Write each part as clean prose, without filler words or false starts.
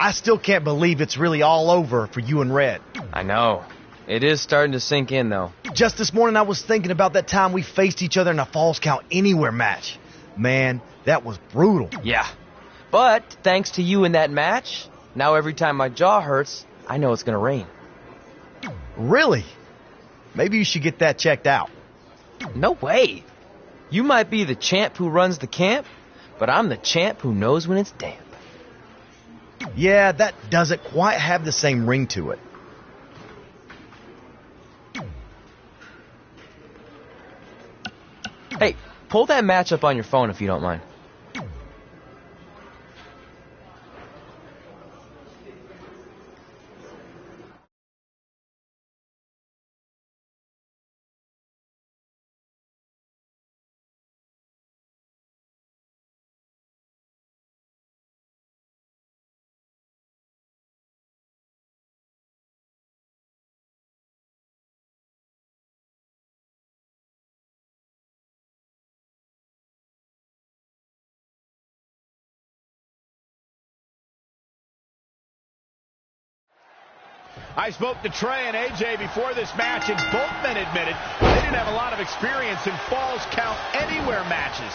I still can't believe it's really all over for you and Red. I know. It is starting to sink in, though. Just this morning I was thinking about that time we faced each other in a Falls Count Anywhere match. Man, that was brutal. Yeah. But thanks to you in that match, now every time my jaw hurts, I know it's going to rain. Really? Maybe you should get that checked out. No way. You might be the champ who runs the camp, but I'm the champ who knows when it's damp. Yeah, that doesn't quite have the same ring to it. Hey, pull that match up on your phone if you don't mind. I spoke to Trey and AJ before this match, and both men admitted they didn't have a lot of experience in Falls Count Anywhere matches.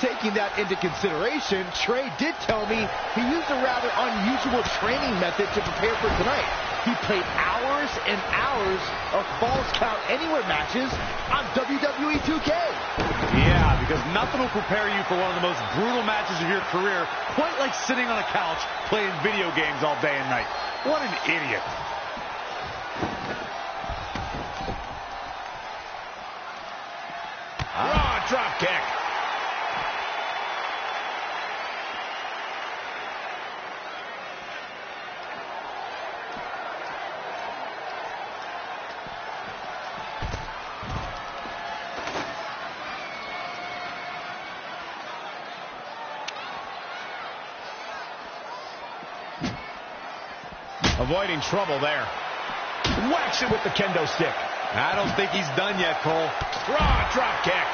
Taking that into consideration, Trey did tell me he used a rather unusual training method to prepare for tonight. He played hours and hours of Falls Count Anywhere matches on WWE 2K. Yeah, because nothing will prepare you for one of the most brutal matches of your career, quite like sitting on a couch playing video games all day and night. What an idiot. Raw drop kick. Avoiding trouble there. Whacks it with the kendo stick. I don't think he's done yet, Cole. Raw drop kick.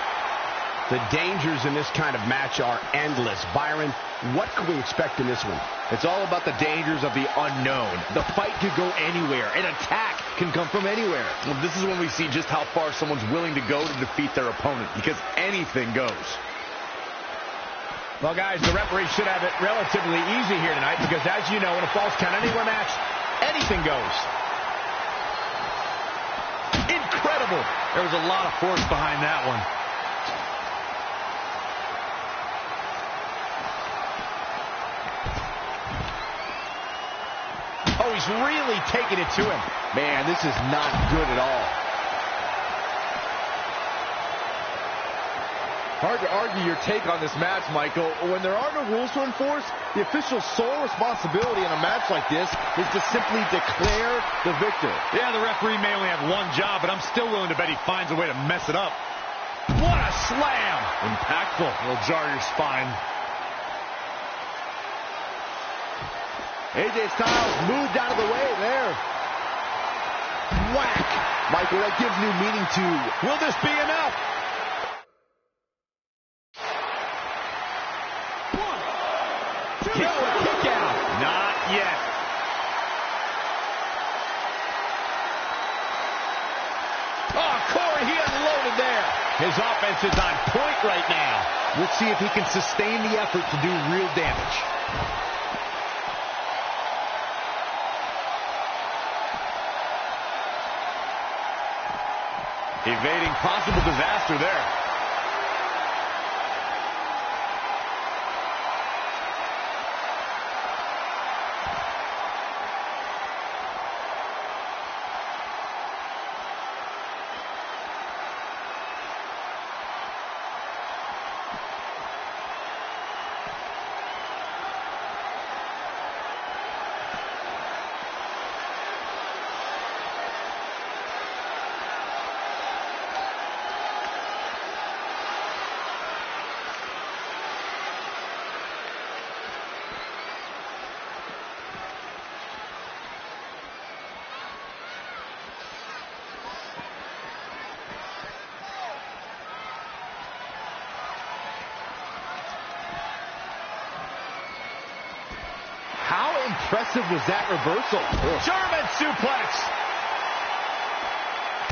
The dangers in this kind of match are endless. Byron, what can we expect in this one? It's all about the dangers of the unknown. The fight could go anywhere. An attack can come from anywhere. Well, this is when we see just how far someone's willing to go to defeat their opponent, because anything goes. Well, guys, the referee should have it relatively easy here tonight, because as you know, in a Falls Count Anywhere match, anything goes. Incredible. There was a lot of force behind that one. Oh, he's really taking it to him. Man, this is not good at all. Hard to argue your take on this match, Michael. When there are no rules to enforce, the official's sole responsibility in a match like this is to simply declare the victor. Yeah, the referee may only have one job, but I'm still willing to bet he finds a way to mess it up. What a slam! Impactful. It'll jar your spine. AJ Styles moved out of the way there. Whack! Michael, that gives new meaning to, will this be enough? Kick out. Not yet. Oh, Corey, he unloaded there. His offense is on point right now. We'll see if he can sustain the effort to do real damage. Evading possible disaster there. impressive was that reversal? German suplex.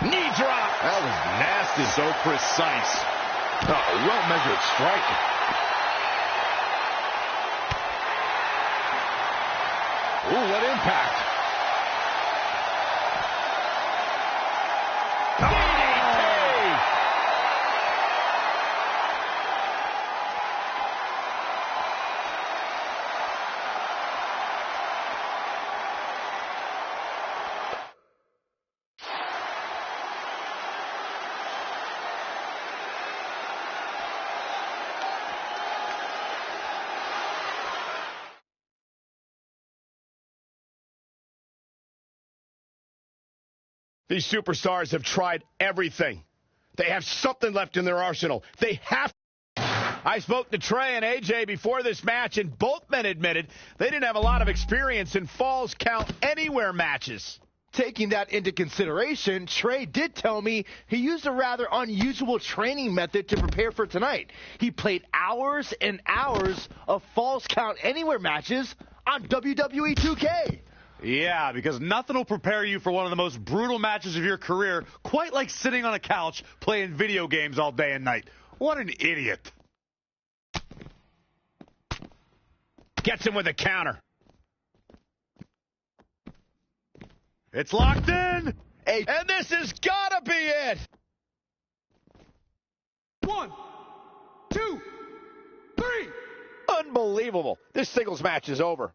Knee drop. That was nasty. So precise. Oh, well-measured strike. Ooh, what impact. These superstars have tried everything. They have something left in their arsenal. They have. I spoke to Trey and AJ before this match, and both men admitted they didn't have a lot of experience in Falls Count Anywhere matches. Taking that into consideration, Trey did tell me he used a rather unusual training method to prepare for tonight. He played hours and hours of Falls Count Anywhere matches on WWE 2K. Yeah, because nothing will prepare you for one of the most brutal matches of your career, quite like sitting on a couch playing video games all day and night. What an idiot. Gets him with a counter. It's locked in. And this has got to be it. 1, 2, 3. Unbelievable. This singles match is over.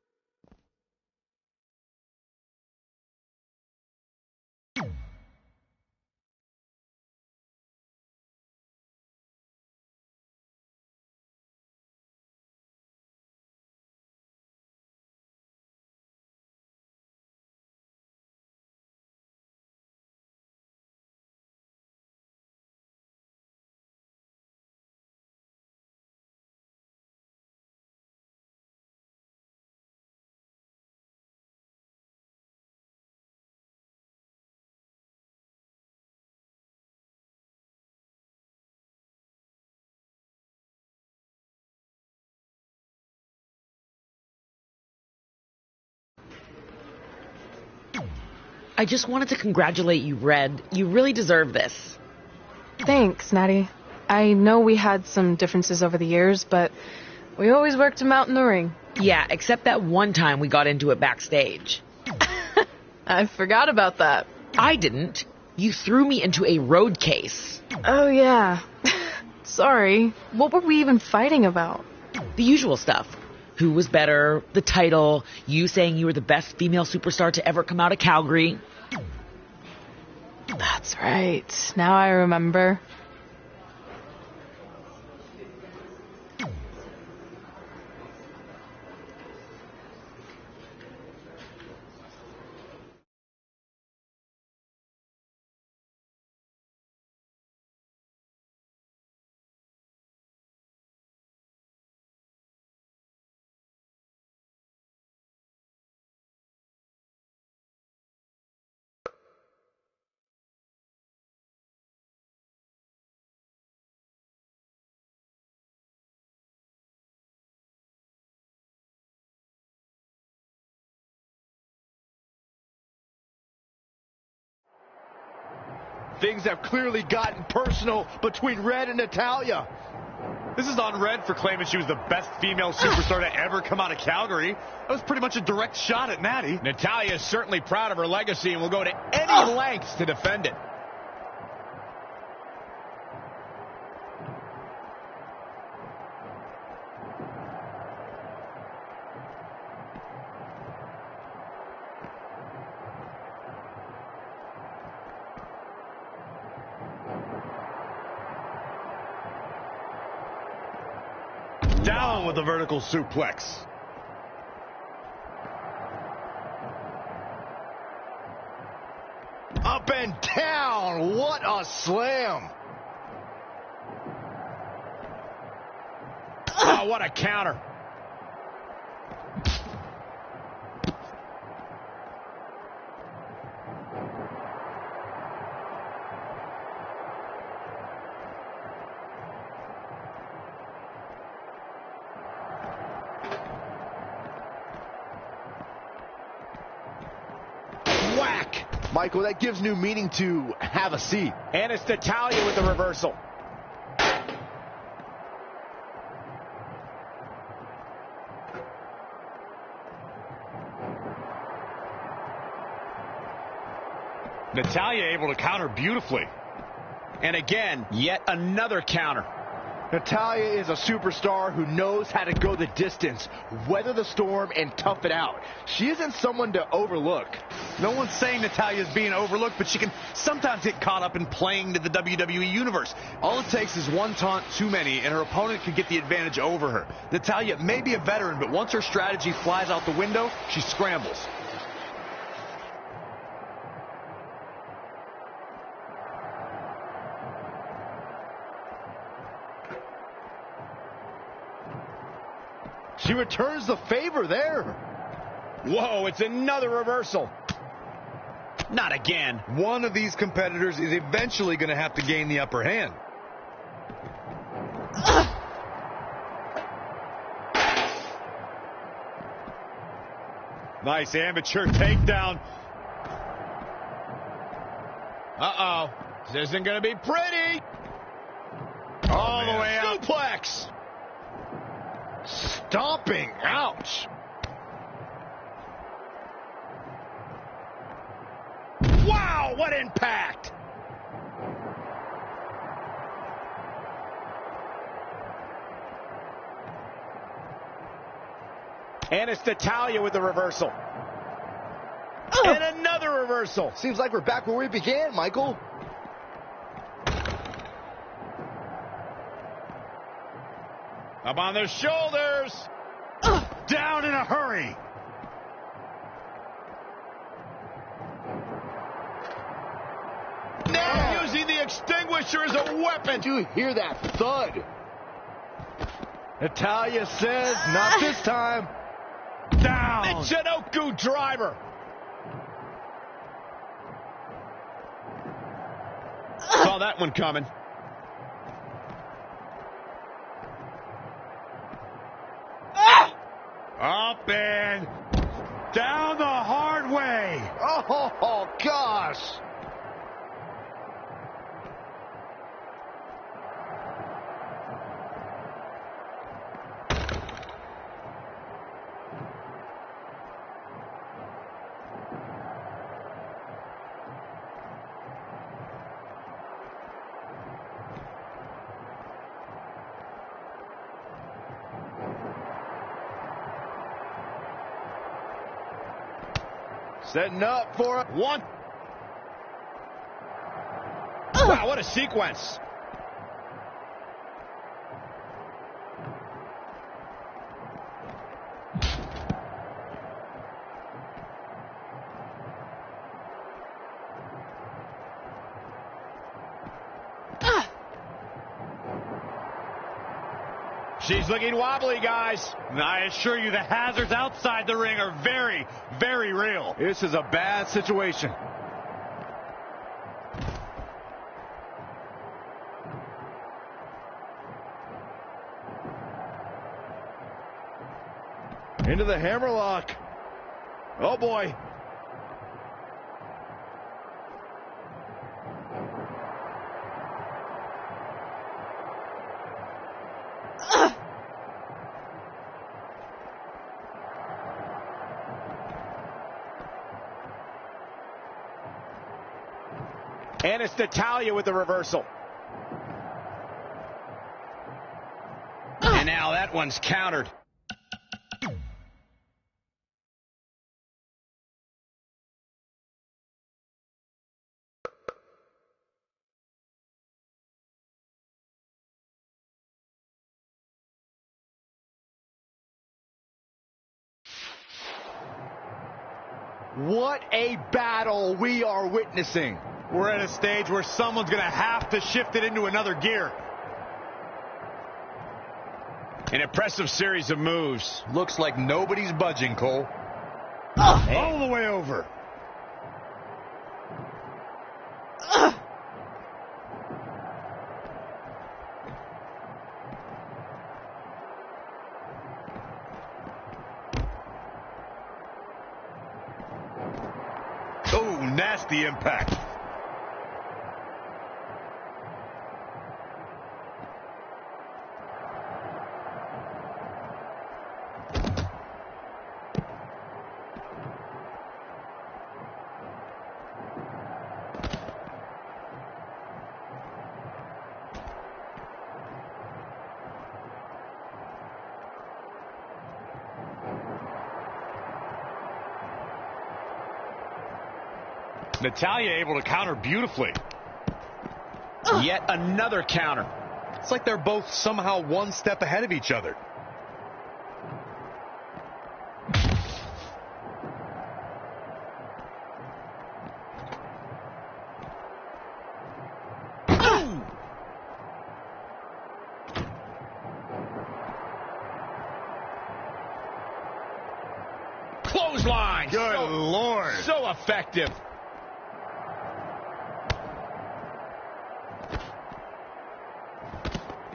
I just wanted to congratulate you, Red. You really deserve this. Thanks, Natty. I know we had some differences over the years, but we always worked them out in the ring. Yeah, except that one time we got into it backstage. I forgot about that. I didn't. You threw me into a road case. Oh, yeah. Sorry. What were we even fighting about? The usual stuff. Who was better, the title, you saying you were the best female superstar to ever come out of Calgary. That's right. Now I remember. Things have clearly gotten personal between Red and Natalya. This is on Red for claiming she was the best female superstar to ever come out of Calgary. That was pretty much a direct shot at Natty. Natalya is certainly proud of her legacy and will go to any lengths to defend it. Down with the vertical suplex. Up and down. What a slam. Oh, what a counter. whack. Michael, that gives new meaning to have a seat. And it's Natalya with the reversal. Natalya able to counter beautifully. And again, yet another counter. Natalya is a superstar who knows how to go the distance, weather the storm, and tough it out. She isn't someone to overlook. No one's saying Natalya's being overlooked, but she can sometimes get caught up in playing to the WWE Universe. All it takes is one taunt too many, and her opponent can get the advantage over her. Natalya may be a veteran, but once her strategy flies out the window, she scrambles. She returns the favor there. Whoa, it's another reversal. Not again. One of these competitors is eventually going to have to gain the upper hand. Nice amateur takedown. Uh-oh. This isn't going to be pretty. All the way out. Suplex. Stomping. Ouch. Wow, what impact. And it's Natalya with the reversal. And another reversal. Seems like we're back where we began, Michael. Up on their shoulders. Down in a hurry. Now using the extinguisher as a weapon. Do you hear that thud? Natalya says, not this time. Down. Michinoku driver. Saw that one coming. Up and down the hard way. Oh, gosh. Setting up for it. One. Wow, what a sequence. She's looking wobbly, guys. And I assure you the hazards outside the ring are very, very real. This is a bad situation. Into the hammerlock. Oh, boy. And it's Natalya with the reversal. And now that one's countered. What a battle we are witnessing. We're at a stage where someone's going to have to shift it into another gear. An impressive series of moves. Looks like nobody's budging, Cole. All the way over. watch the impact. Natalya able to counter beautifully. Yet another counter. It's like they're both somehow one step ahead of each other. Clothesline. Good Lord. So effective.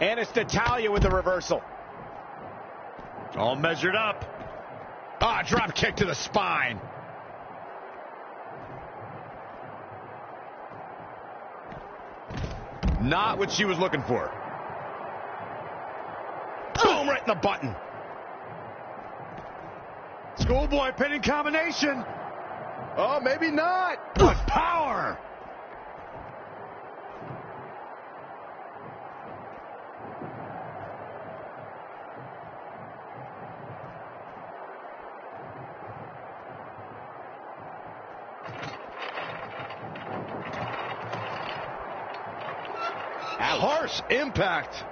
And it's Natalya with the reversal. All measured up. Ah, drop kick to the spine. Not what she was looking for. Boom, right in the button. Schoolboy pinning combination. Oh, maybe not. What power. Harsh impact.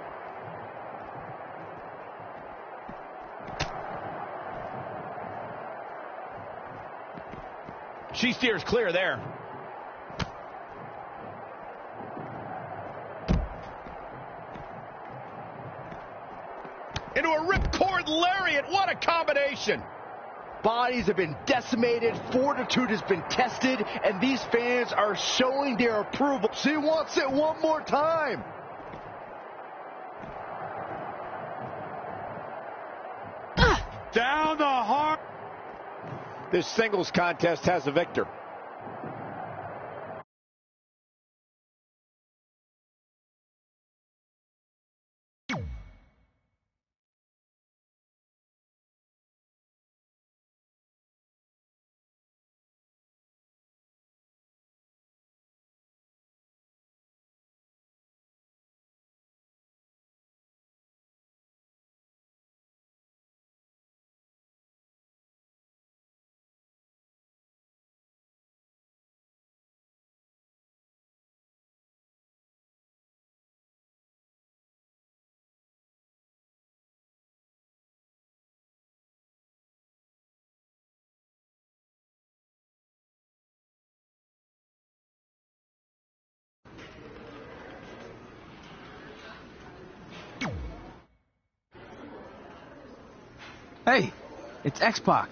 She steers clear there. Into a ripcord lariat. What a combination. Bodies have been decimated, fortitude has been tested, and these fans are showing their approval. She wants it one more time. Down the heart. This singles contest has a victor. Hey, it's X-Pac.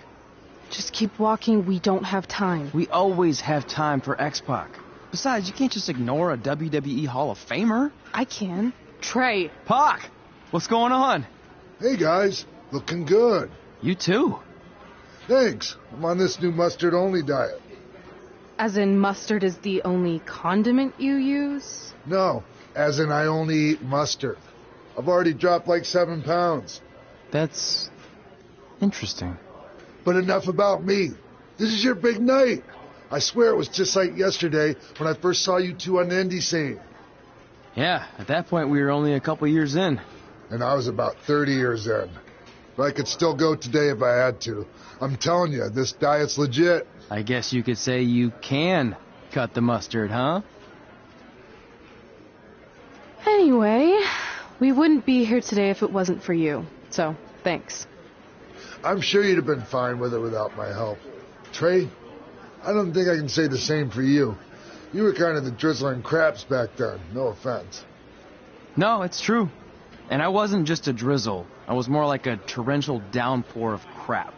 Just keep walking. We don't have time. We always have time for X-Pac. Besides, you can't just ignore a WWE Hall of Famer. I can. Trey. Pac, what's going on? Hey guys, looking good. You too. Thanks. I'm on this new mustard-only diet. As in mustard is the only condiment you use? No, as in I only eat mustard. I've already dropped like 7 pounds. That's interesting. But enough about me. This is your big night. I swear it was just like yesterday when I first saw you two on the indie scene. Yeah, at that point we were only a couple years in. And I was about 30 years in. But I could still go today if I had to. I'm telling you, this diet's legit. I guess you could say you can cut the mustard, huh? Anyway, we wouldn't be here today if it wasn't for you. So, thanks. I'm sure you'd have been fine with it without my help. Trey, I don't think I can say the same for you. You were kind of the drizzling craps back then. No offense. No, it's true. And I wasn't just a drizzle. I was more like a torrential downpour of crap.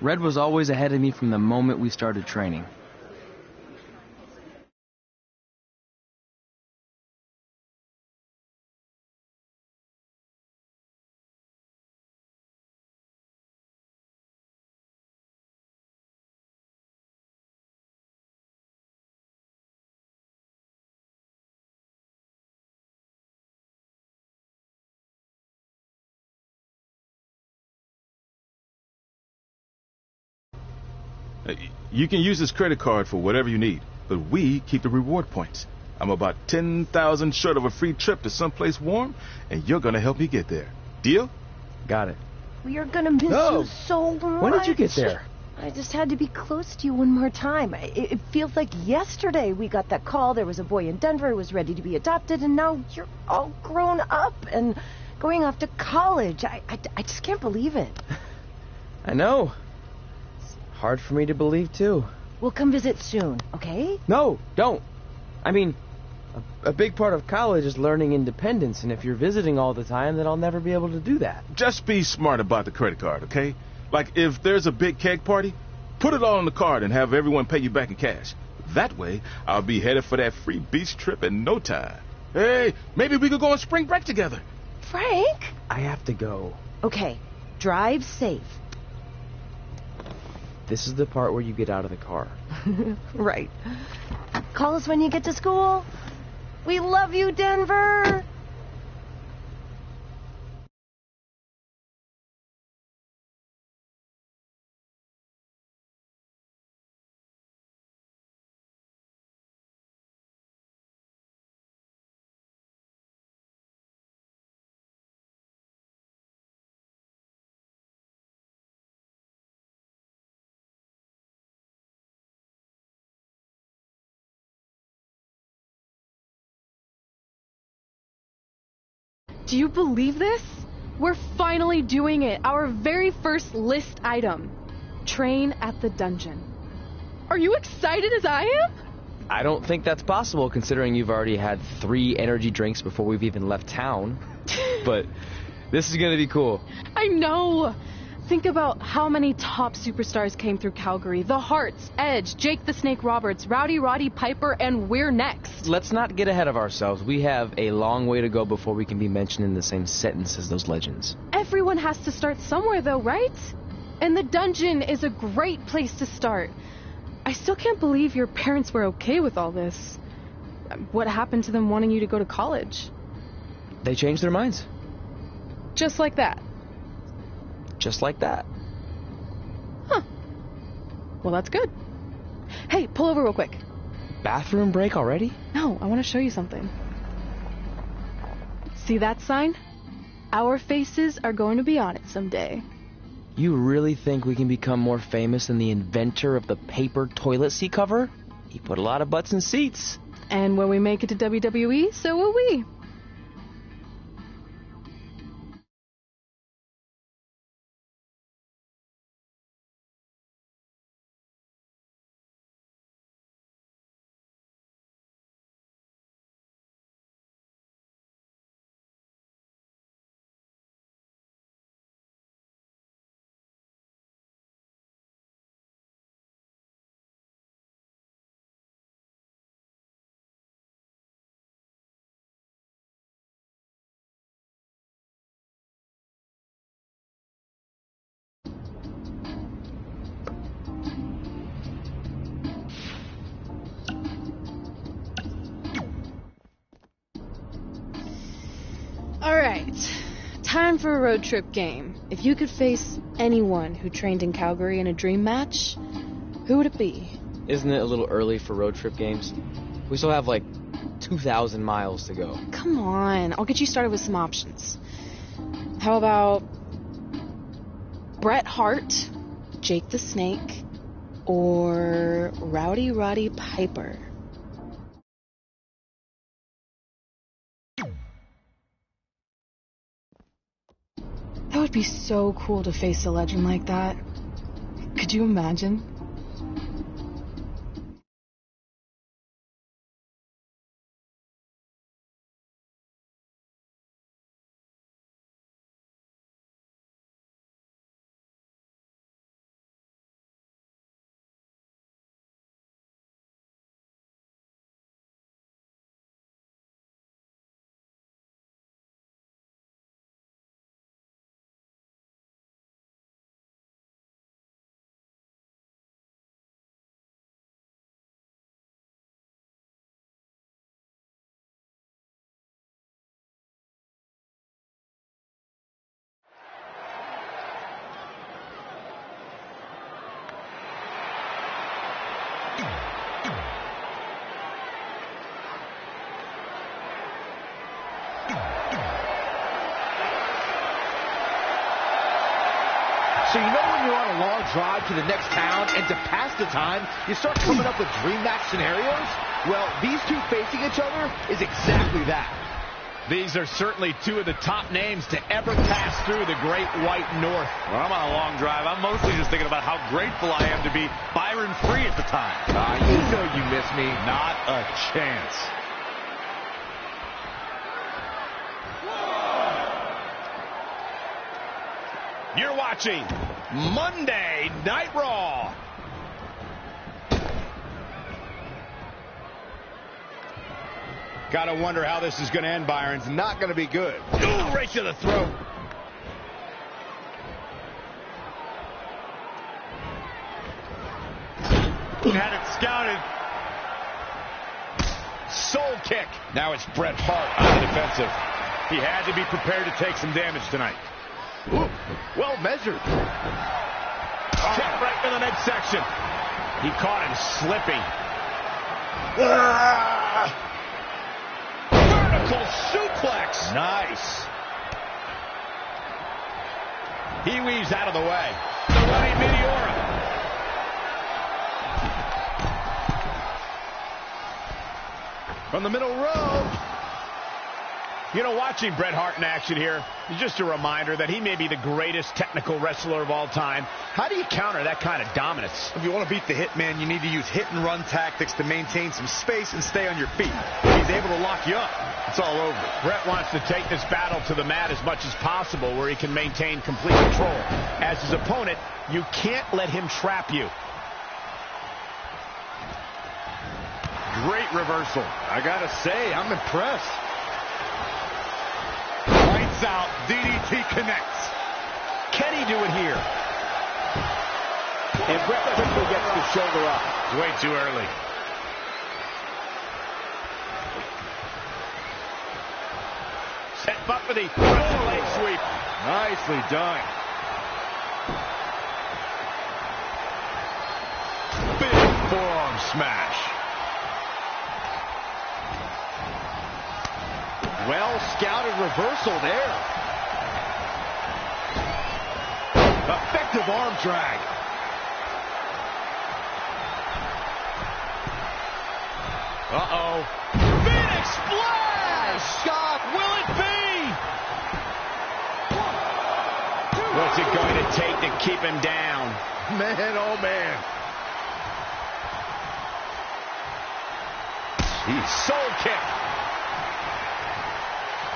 Red was always ahead of me from the moment we started training. You can use this credit card for whatever you need, but we keep the reward points. I'm about 10,000 short of a free trip to someplace warm, and you're gonna help me get there. Deal? Got it. We are gonna miss you so much. When did you get there? I just had to be close to you one more time. It feels like yesterday we got that call. There was a boy in Denver who was ready to be adopted, and now you're all grown up and going off to college. I just can't believe it. I know. It's hard for me to believe, too. We'll come visit soon, okay? No, don't. I mean, a big part of college is learning independence, and if you're visiting all the time, then I'll never be able to do that. Just be smart about the credit card, okay? Like, if there's a big keg party, put it all on the card and have everyone pay you back in cash. That way, I'll be headed for that free beach trip in no time. Hey, maybe we could go on spring break together. Frank? I have to go. Okay, drive safe. This is the part where you get out of the car. Right. Call us when you get to school. We love you, Denver. Do you believe this? We're finally doing it. Our very first list item. Train at the dungeon. Are you excited as I am? I don't think that's possible, considering you've already had 3 energy drinks before we've even left town. But this is gonna be cool. I know. Think about how many top superstars came through Calgary. The Hearts, Edge, Jake the Snake Roberts, Rowdy Roddy Piper, and we're next. Let's not get ahead of ourselves. We have a long way to go before we can be mentioned in the same sentence as those legends. Everyone has to start somewhere, though, right? And the dungeon is a great place to start. I still can't believe your parents were okay with all this. What happened to them wanting you to go to college? They changed their minds. Just like that. Just like that. Huh. Well, that's good. Hey, pull over real quick. Bathroom break already? No, I want to show you something. See that sign? Our faces are going to be on it someday. You really think we can become more famous than the inventor of the paper toilet seat cover? He put a lot of butts in seats. And when we make it to WWE, so will we. Alright, time for a road trip game. If you could face anyone who trained in Calgary in a dream match, who would it be? Isn't it a little early for road trip games? We still have like 2,000 miles to go. Come on, I'll get you started with some options. How about Bret Hart, Jake the Snake, or Rowdy Roddy Piper? That would be so cool to face a legend like that. Could you imagine? So you know when you're on a long drive to the next town and to pass the time, you start coming up with dream match scenarios? Well, these two facing each other is exactly that. These are certainly two of the top names to ever pass through the Great White North. When I'm on a long drive, I'm mostly just thinking about how grateful I am to be Byron Free at the time. You know you miss me. Not a chance. You're watching Monday Night Raw. Gotta wonder how this is going to end, Byron. It's not going to be good. Ooh, right to the throat. Had it scouted. Soul kick. Now it's Bret Hart on the defensive. He had to be prepared to take some damage tonight. Ooh, well measured. Kick right to the midsection. He caught him slipping. Vertical suplex. Nice. He weaves out of the way. The running Meteora. From the middle row. You know, watching Bret Hart in action here is just a reminder that he may be the greatest technical wrestler of all time. How do you counter that kind of dominance? If you want to beat the Hitman, you need to use hit-and-run tactics to maintain some space and stay on your feet. He's able to lock you up. It's all over. Bret wants to take this battle to the mat as much as possible where he can maintain complete control. As his opponent, you can't let him trap you. Great reversal. I gotta say, I'm impressed. Lights out. DDT connects. Can he do it here? And Bret quickly gets the shoulder up. Way too early. Set up for the leg sweep. Nicely done. Big forearm smash. Well scouted reversal there. Effective arm drag. Uh-oh. Phoenix splash! Shot. Will it be? What's it going to take to keep him down? Man, oh man. He's soul kick.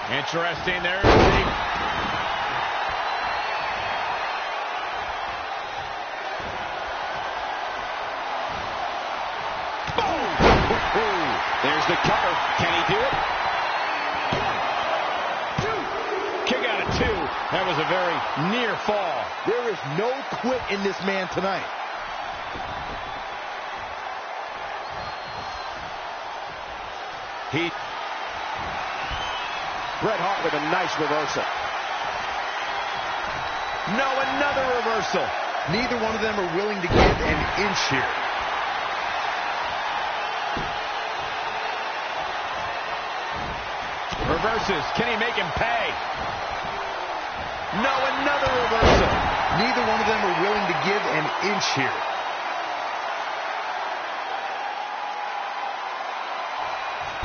Interesting there. There's the cover. Can he do it? Kick out of two. That was a very near fall. There is no quit in this man tonight. Bret Hart with a nice reversal. No, another reversal. Neither one of them are willing to give an inch here. Reverses. Can he make him pay? No, another reversal. Neither one of them are willing to give an inch here.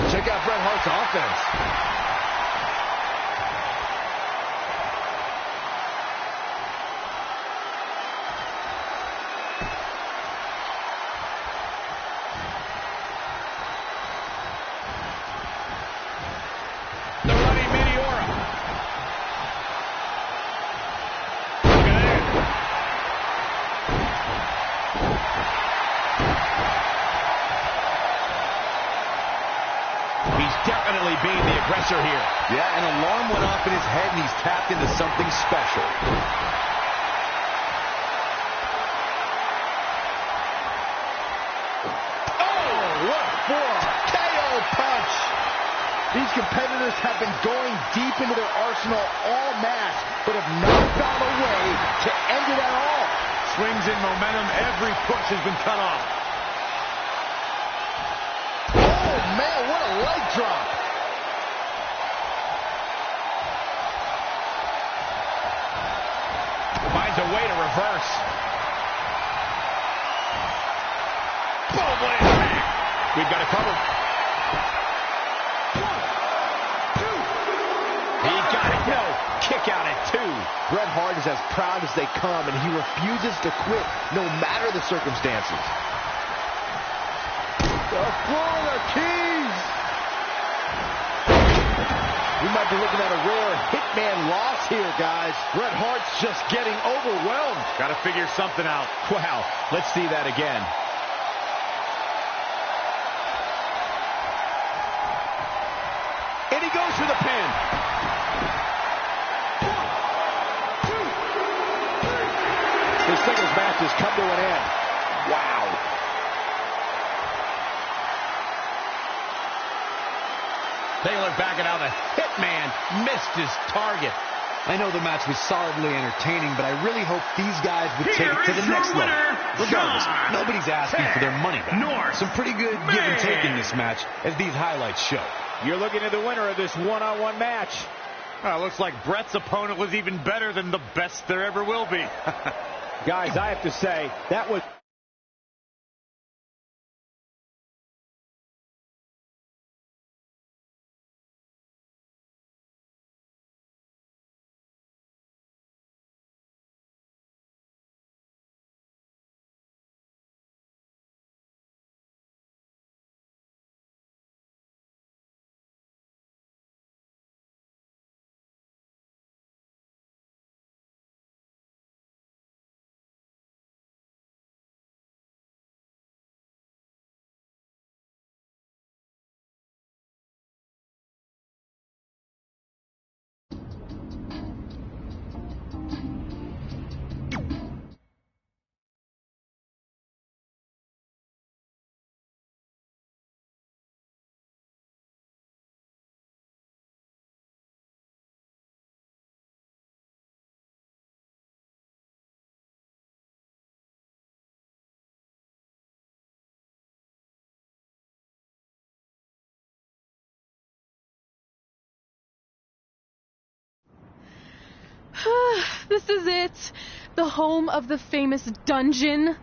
Check out Bret Hart's offense. The running Meteora. He's definitely being the aggressor here. Yeah, an alarm went off in his head, and he's tapped into something special. Oh, what a forearm. KO punch. These competitors have been going deep into their arsenal all match, but have not found a way to end it at all. Swings in momentum. Every push has been cut off. Oh, man, what a leg drop. Finds a way to reverse. Boom, what impact. We've got it covered. 1, 2. He got it. No. Kick out at 2. Bret Hart is as proud as they come, and he refuses to quit no matter the circumstances. The Florida Keys. We might be looking at a rare hitman loss here, guys. Bret Hart's just getting overwhelmed. Got to figure something out. Wow, let's see that again. And he goes for the pin. 1, 2, 3. This singles match has come to an end. Wow. Take a look back at how the Hitman missed his target. I know the match was solidly entertaining, but I really hope these guys would take it to the next level. Regardless, nobody's asking for their money back. Some pretty good give and take in this match, as these highlights show. You're looking at the winner of this one-on-one match. Looks like Bret's opponent was even better than the best there ever will be. Guys, I have to say, that was... This is it. The home of the famous dungeon.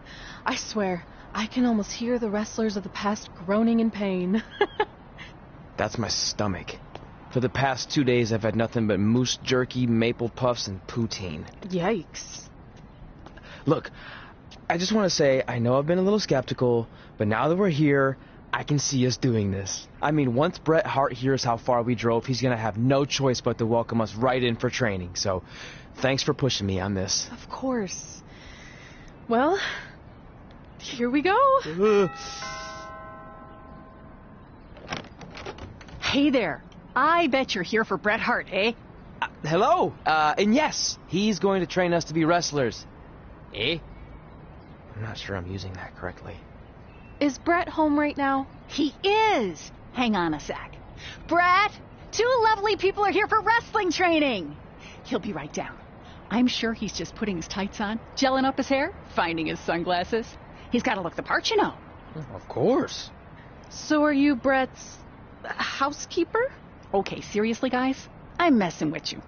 I swear, I can almost hear the wrestlers of the past groaning in pain. That's my stomach. For the past 2 days, I've had nothing but moose jerky, maple puffs, and poutine. Yikes. Look, I just want to say, I know I've been a little skeptical, but now that we're here, I can see us doing this. I mean, once Bret Hart hears how far we drove, he's going to have no choice but to welcome us right in for training. So, thanks for pushing me on this. Of course. Well, here we go. Hey there. I bet you're here for Bret Hart, eh? Hello. And yes, he's going to train us to be wrestlers. Eh? I'm not sure I'm using that correctly. Is Bret home right now? He is. Hang on a sec. Bret, 2 lovely people are here for wrestling training. He'll be right down. I'm sure he's just putting his tights on, gelling up his hair, finding his sunglasses. He's got to look the part, you know. Of course. So are you Bret's housekeeper? Okay, seriously, guys? I'm messing with you.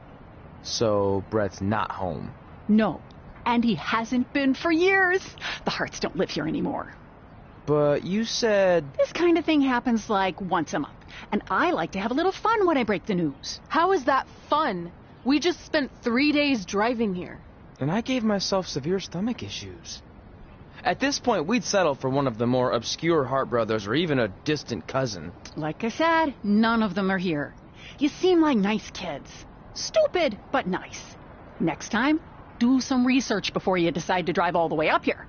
So Bret's not home? No. And he hasn't been for years. The Harts don't live here anymore. But you said... This kind of thing happens like once a month. And I like to have a little fun when I break the news. How is that fun? We just spent 3 days driving here. And I gave myself severe stomach issues. At this point, we'd settle for one of the more obscure Hart brothers or even a distant cousin. Like I said, none of them are here. You seem like nice kids. Stupid, but nice. Next time, do some research before you decide to drive all the way up here.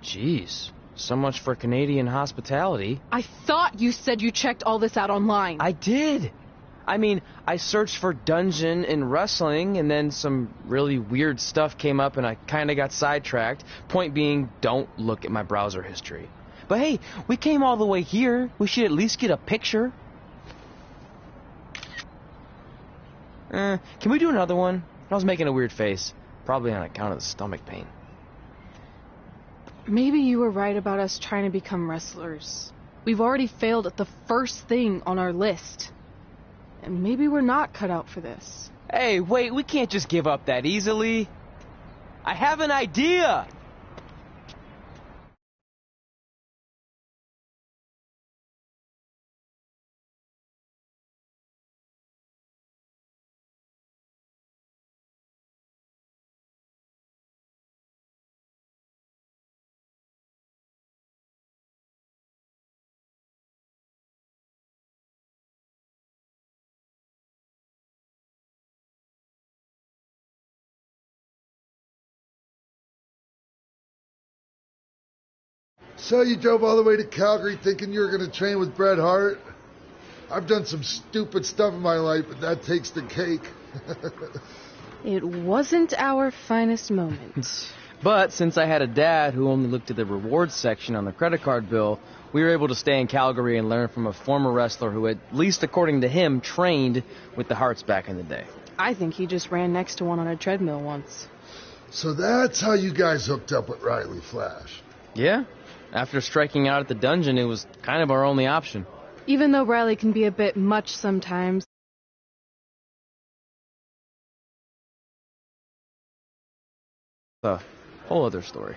Jeez. So much for Canadian hospitality. I thought you said you checked all this out online. I did. I mean, I searched for dungeon in wrestling, and then some really weird stuff came up, and I kind of got sidetracked. Point being, don't look at my browser history. But hey, we came all the way here. We should at least get a picture. Can we do another one? I was making a weird face. Probably on account of the stomach pain. Maybe you were right about us trying to become wrestlers. We've already failed at the first thing on our list. And maybe we're not cut out for this. Hey, wait, we can't just give up that easily. I have an idea! So you drove all the way to Calgary thinking you were going to train with Bret Hart? I've done some stupid stuff in my life, but that takes the cake. It wasn't our finest moment. But since I had a dad who only looked at the rewards section on the credit card bill, we were able to stay in Calgary and learn from a former wrestler who, at least according to him, trained with the Harts back in the day. I think he just ran next to one on a treadmill once. So that's how you guys hooked up with Riley Flash. Yeah. After striking out at the dungeon, it was kind of our only option. Even though Riley can be a bit much sometimes. A whole other story.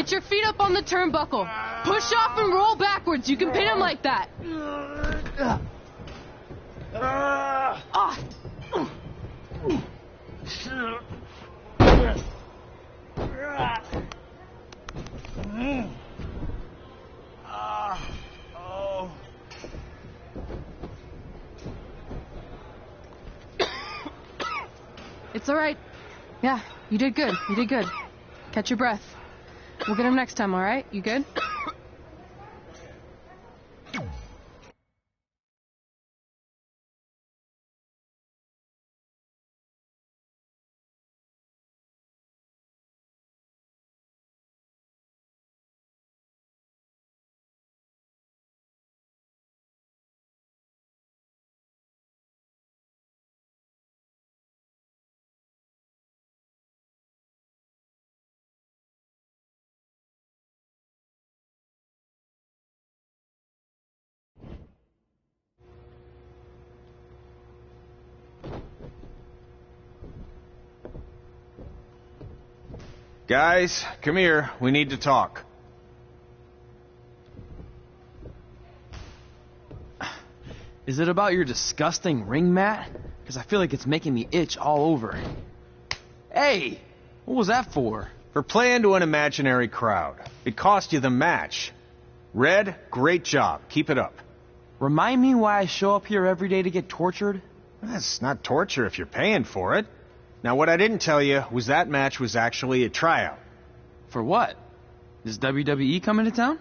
Get your feet up on the turnbuckle. Push off and roll backwards. You can pin him like that. It's all right. Yeah, you did good. You did good. Catch your breath. We'll get him next time, all right? You good? Guys, come here. We need to talk. Is it about your disgusting ring mat? Because I feel like it's making me itch all over. Hey, what was that for? For playing to an imaginary crowd. It cost you the match. Red, great job. Keep it up. Remind me why I show up here every day to get tortured? That's not torture if you're paying for it. Now, what I didn't tell you was that match was actually a tryout. For what? Is WWE coming to town?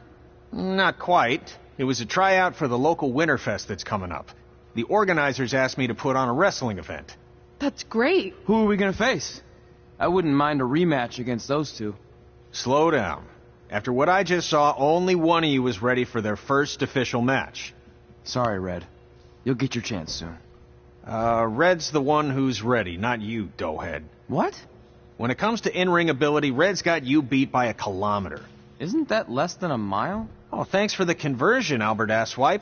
Not quite. It was a tryout for the local Winterfest that's coming up. The organizers asked me to put on a wrestling event. That's great. Who are we gonna face? I wouldn't mind a rematch against those two. Slow down. After what I just saw, only one of you was ready for their first official match. Sorry, Red. You'll get your chance soon. Red's the one who's ready, not you, doughhead. What? When it comes to in-ring ability, Red's got you beat by a kilometer. Isn't that less than a mile? Oh, thanks for the conversion, Albert Asswipe.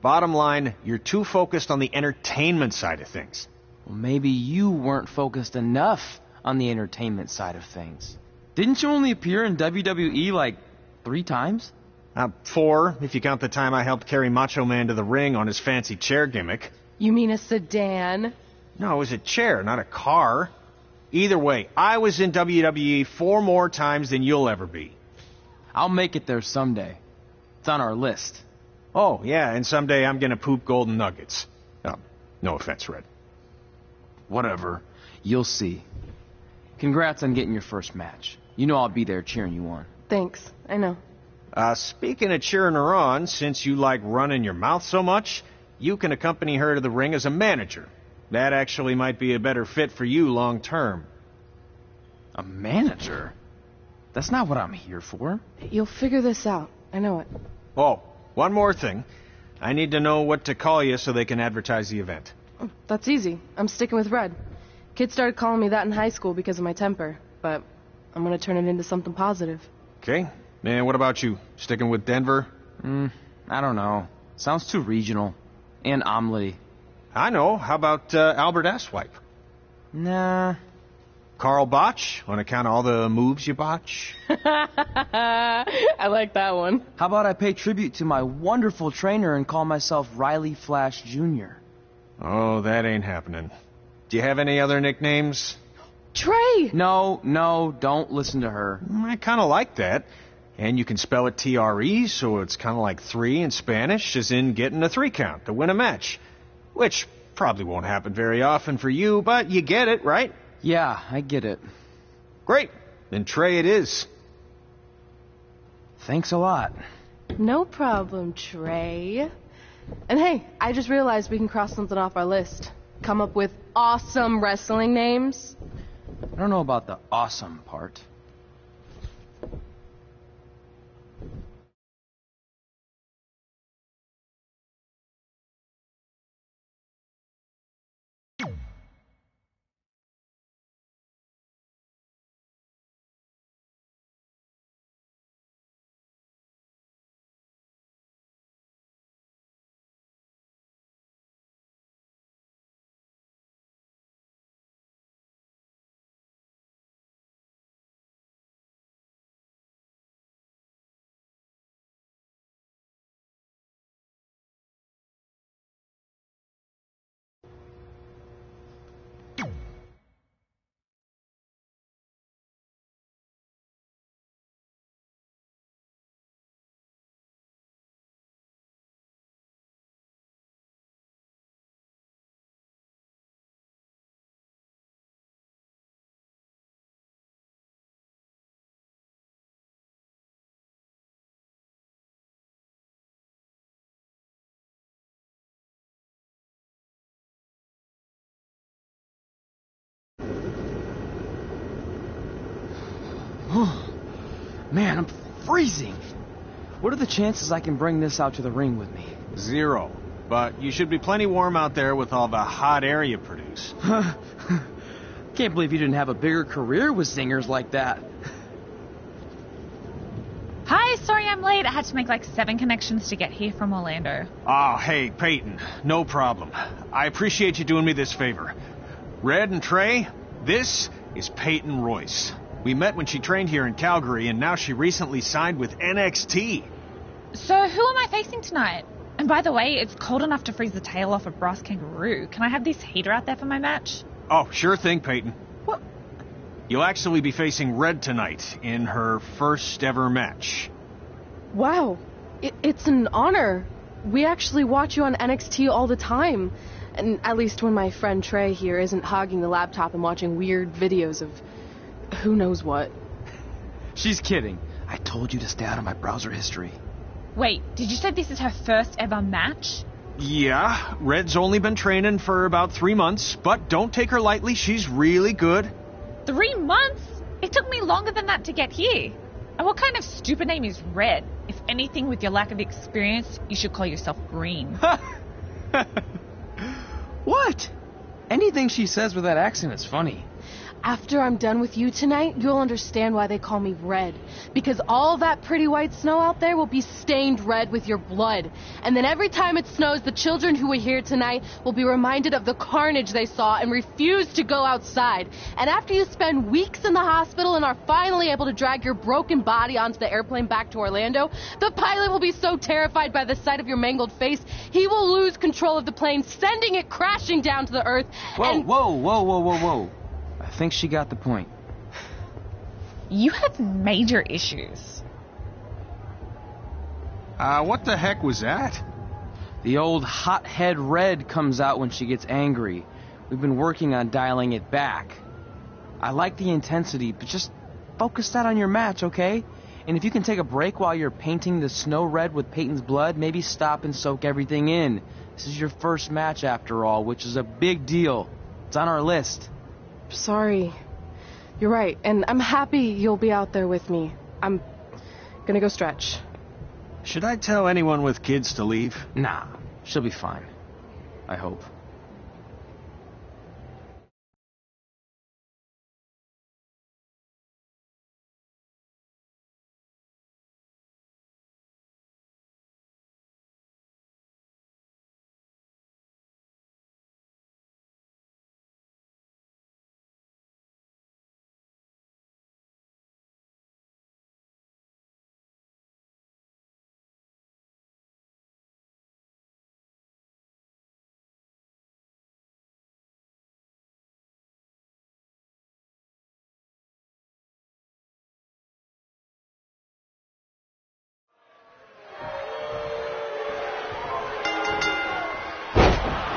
Bottom line, you're too focused on the entertainment side of things. Well, maybe you weren't focused enough on the entertainment side of things. Didn't you only appear in WWE like 3 times? 4, if you count the time I helped carry Macho Man to the ring on his fancy chair gimmick. You mean a sedan? No, it was a chair, not a car. Either way, I was in WWE 4 more times than you'll ever be. I'll make it there someday. It's on our list. Oh, yeah, and someday I'm gonna poop golden nuggets. No offense, Red. Whatever. You'll see. Congrats on getting your first match. You know I'll be there cheering you on. Thanks. I know. Speaking of cheering her on, since you like running your mouth so much, you can accompany her to the ring as a manager. That actually might be a better fit for you long term. A manager? That's not what I'm here for. You'll figure this out. I know it. Oh, one more thing. I need to know what to call you so they can advertise the event. That's easy. I'm sticking with Red. Kids started calling me that in high school because of my temper, but I'm gonna turn it into something positive. Okay. And what about you? Sticking with Denver? I don't know. Sounds too regional. And omelette-y. I know. How about Albert Asswipe? Nah. Carl Botch, on account of all the moves you botch? I like that one. How about I pay tribute to my wonderful trainer and call myself Riley Flash Jr.? Oh, that ain't happening. Do you have any other nicknames? Trey! No, don't listen to her. I kind of like that. And you can spell it T-R-E, so it's kind of like 3 in Spanish, as in getting a 3 count to win a match. Which probably won't happen very often for you, but you get it, right? Yeah, I get it. Great. Then Trey it is. Thanks a lot. No problem, Trey. And hey, I just realized we can cross something off our list. Come up with awesome wrestling names. I don't know about the awesome part. Man, I'm freezing. What are the chances I can bring this out to the ring with me? 0. But you should be plenty warm out there with all the hot air you produce. Can't believe you didn't have a bigger career with zingers like that. Hi, sorry I'm late. I had to make like 7 connections to get here from Orlando. Oh, hey, Peyton. No problem. I appreciate you doing me this favor. Red and Trey, this is Peyton Royce. We met when she trained here in Calgary, and now she recently signed with NXT. So who am I facing tonight? And by the way, it's cold enough to freeze the tail off a brass kangaroo. Can I have this heater out there for my match? Oh, sure thing, Peyton. What? You'll actually be facing Red tonight in her first ever match. Wow, it's an honor. We actually watch you on NXT all the time. And at least when my friend Trey here isn't hogging the laptop and watching weird videos of who knows what. She's kidding. I told you to stay out of my browser history. Wait, did you say this is her first ever match? Yeah, Red's only been training for about 3 months, but don't take her lightly, she's really good. 3 months? It took me longer than that to get here. And what kind of stupid name is Red? If anything, with your lack of experience, you should call yourself Green. What? Anything she says with that accent is funny. After I'm done with you tonight, you'll understand why they call me Red. Because all that pretty white snow out there will be stained red with your blood. And then every time it snows, the children who were here tonight will be reminded of the carnage they saw and refuse to go outside. And after you spend weeks in the hospital and are finally able to drag your broken body onto the airplane back to Orlando, the pilot will be so terrified by the sight of your mangled face, he will lose control of the plane, sending it crashing down to the earth. Whoa. I think she got the point. You have major issues. What the heck was that? The old hothead Red comes out when she gets angry. We've been working on dialing it back. I like the intensity, but just focus that on your match, okay? And if you can take a break while you're painting the snow red with Peyton's blood, maybe stop and soak everything in. This is your first match after all, which is a big deal. It's on our list. Sorry. You're right, and I'm happy you'll be out there with me. I'm gonna go stretch. Should I tell anyone with kids to leave? Nah, she'll be fine. I hope.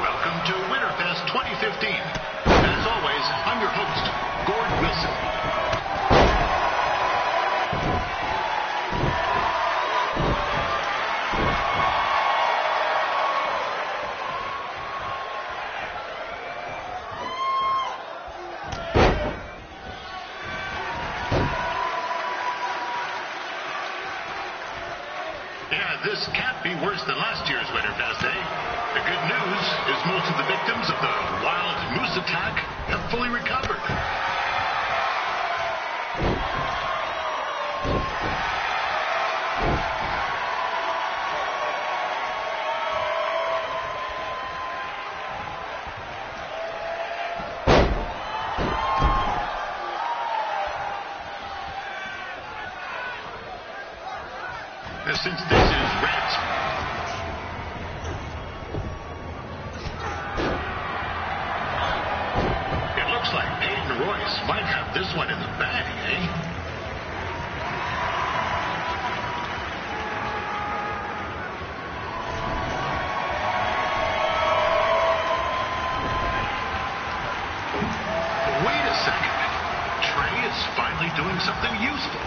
Welcome to Winterfest 2015. And as always, I'm your host, Gord Wilson. Yeah, this can't be worse than last year's Winterfest, eh? The good news is most of the victims of the wild moose attack have fully recovered. Since this is Red's it looks like Peyton Royce might have this one in the bag, eh? Wait a second. Trey is finally doing something useful.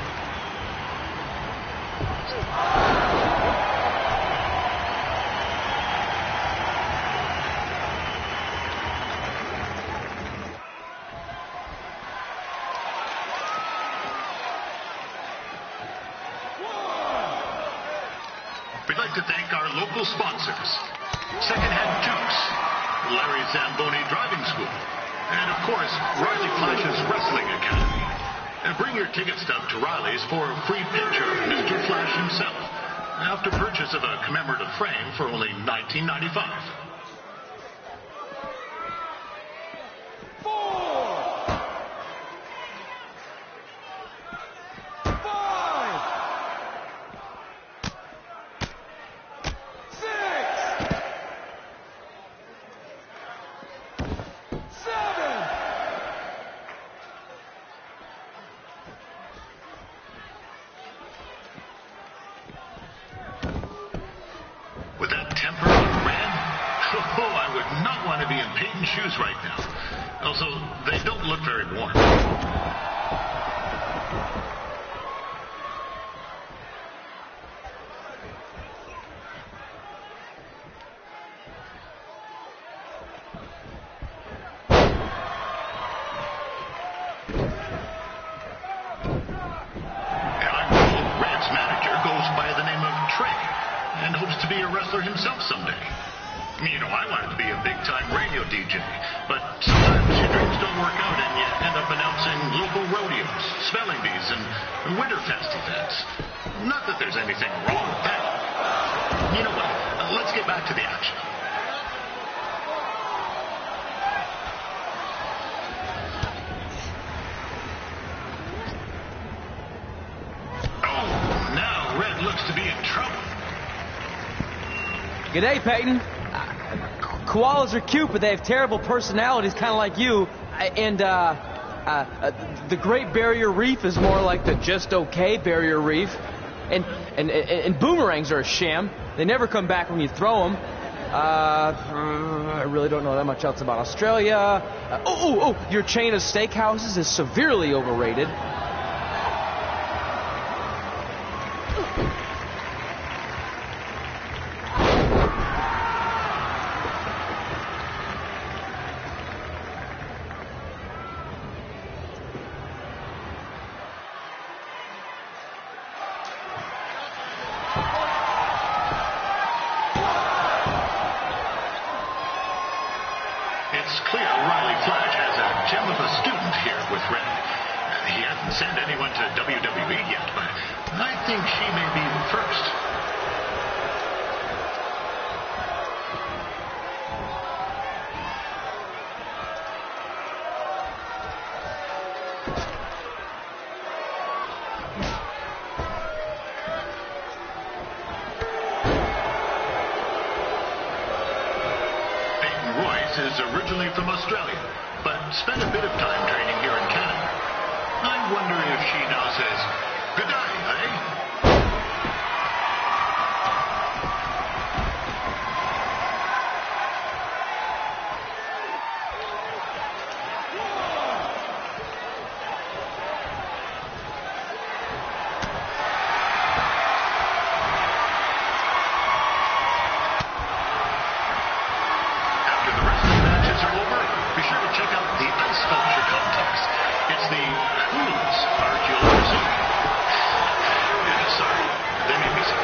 we'd like to thank our local sponsors. Secondhand Dukes, Larry Zamboni Driving School, and of course, Riley Flash's Wrestling Academy. And bring your ticket stub to Riley's for a free picture of Mr. Flash himself, after purchase of a commemorative frame for only $19.95. With that temper on Red, I would not want to be in Peyton's shoes right now. Also, they don't look very warm. Red's manager goes by the name of Trey, and hopes to be a wrestler himself someday. You know, I wanted to be a big-time radio DJ, but sometimes your dreams don't work out and you end up announcing local rodeos, spelling bees, and Winterfest events. Not that there's anything wrong with that. You know what? Let's get back to the action. Oh, now Red looks to be in trouble. G'day, Peyton. Koalas are cute, but they have terrible personalities, kind of like you. And the Great Barrier Reef is more like the just okay Barrier Reef. And boomerangs are a sham. They never come back when you throw them. I really don't know that much else about Australia. Your chain of steakhouses is severely overrated. It's clear Riley Flash has a gem of a student here with Red. He hasn't sent anyone to WWE yet, but I think she may be the first. Is originally from Australia, but spent a bit of time training here in Canada. I wonder if she now says, "Good day, eh?" It's the Who's Archaeology. Yeah, sorry. They made me sick.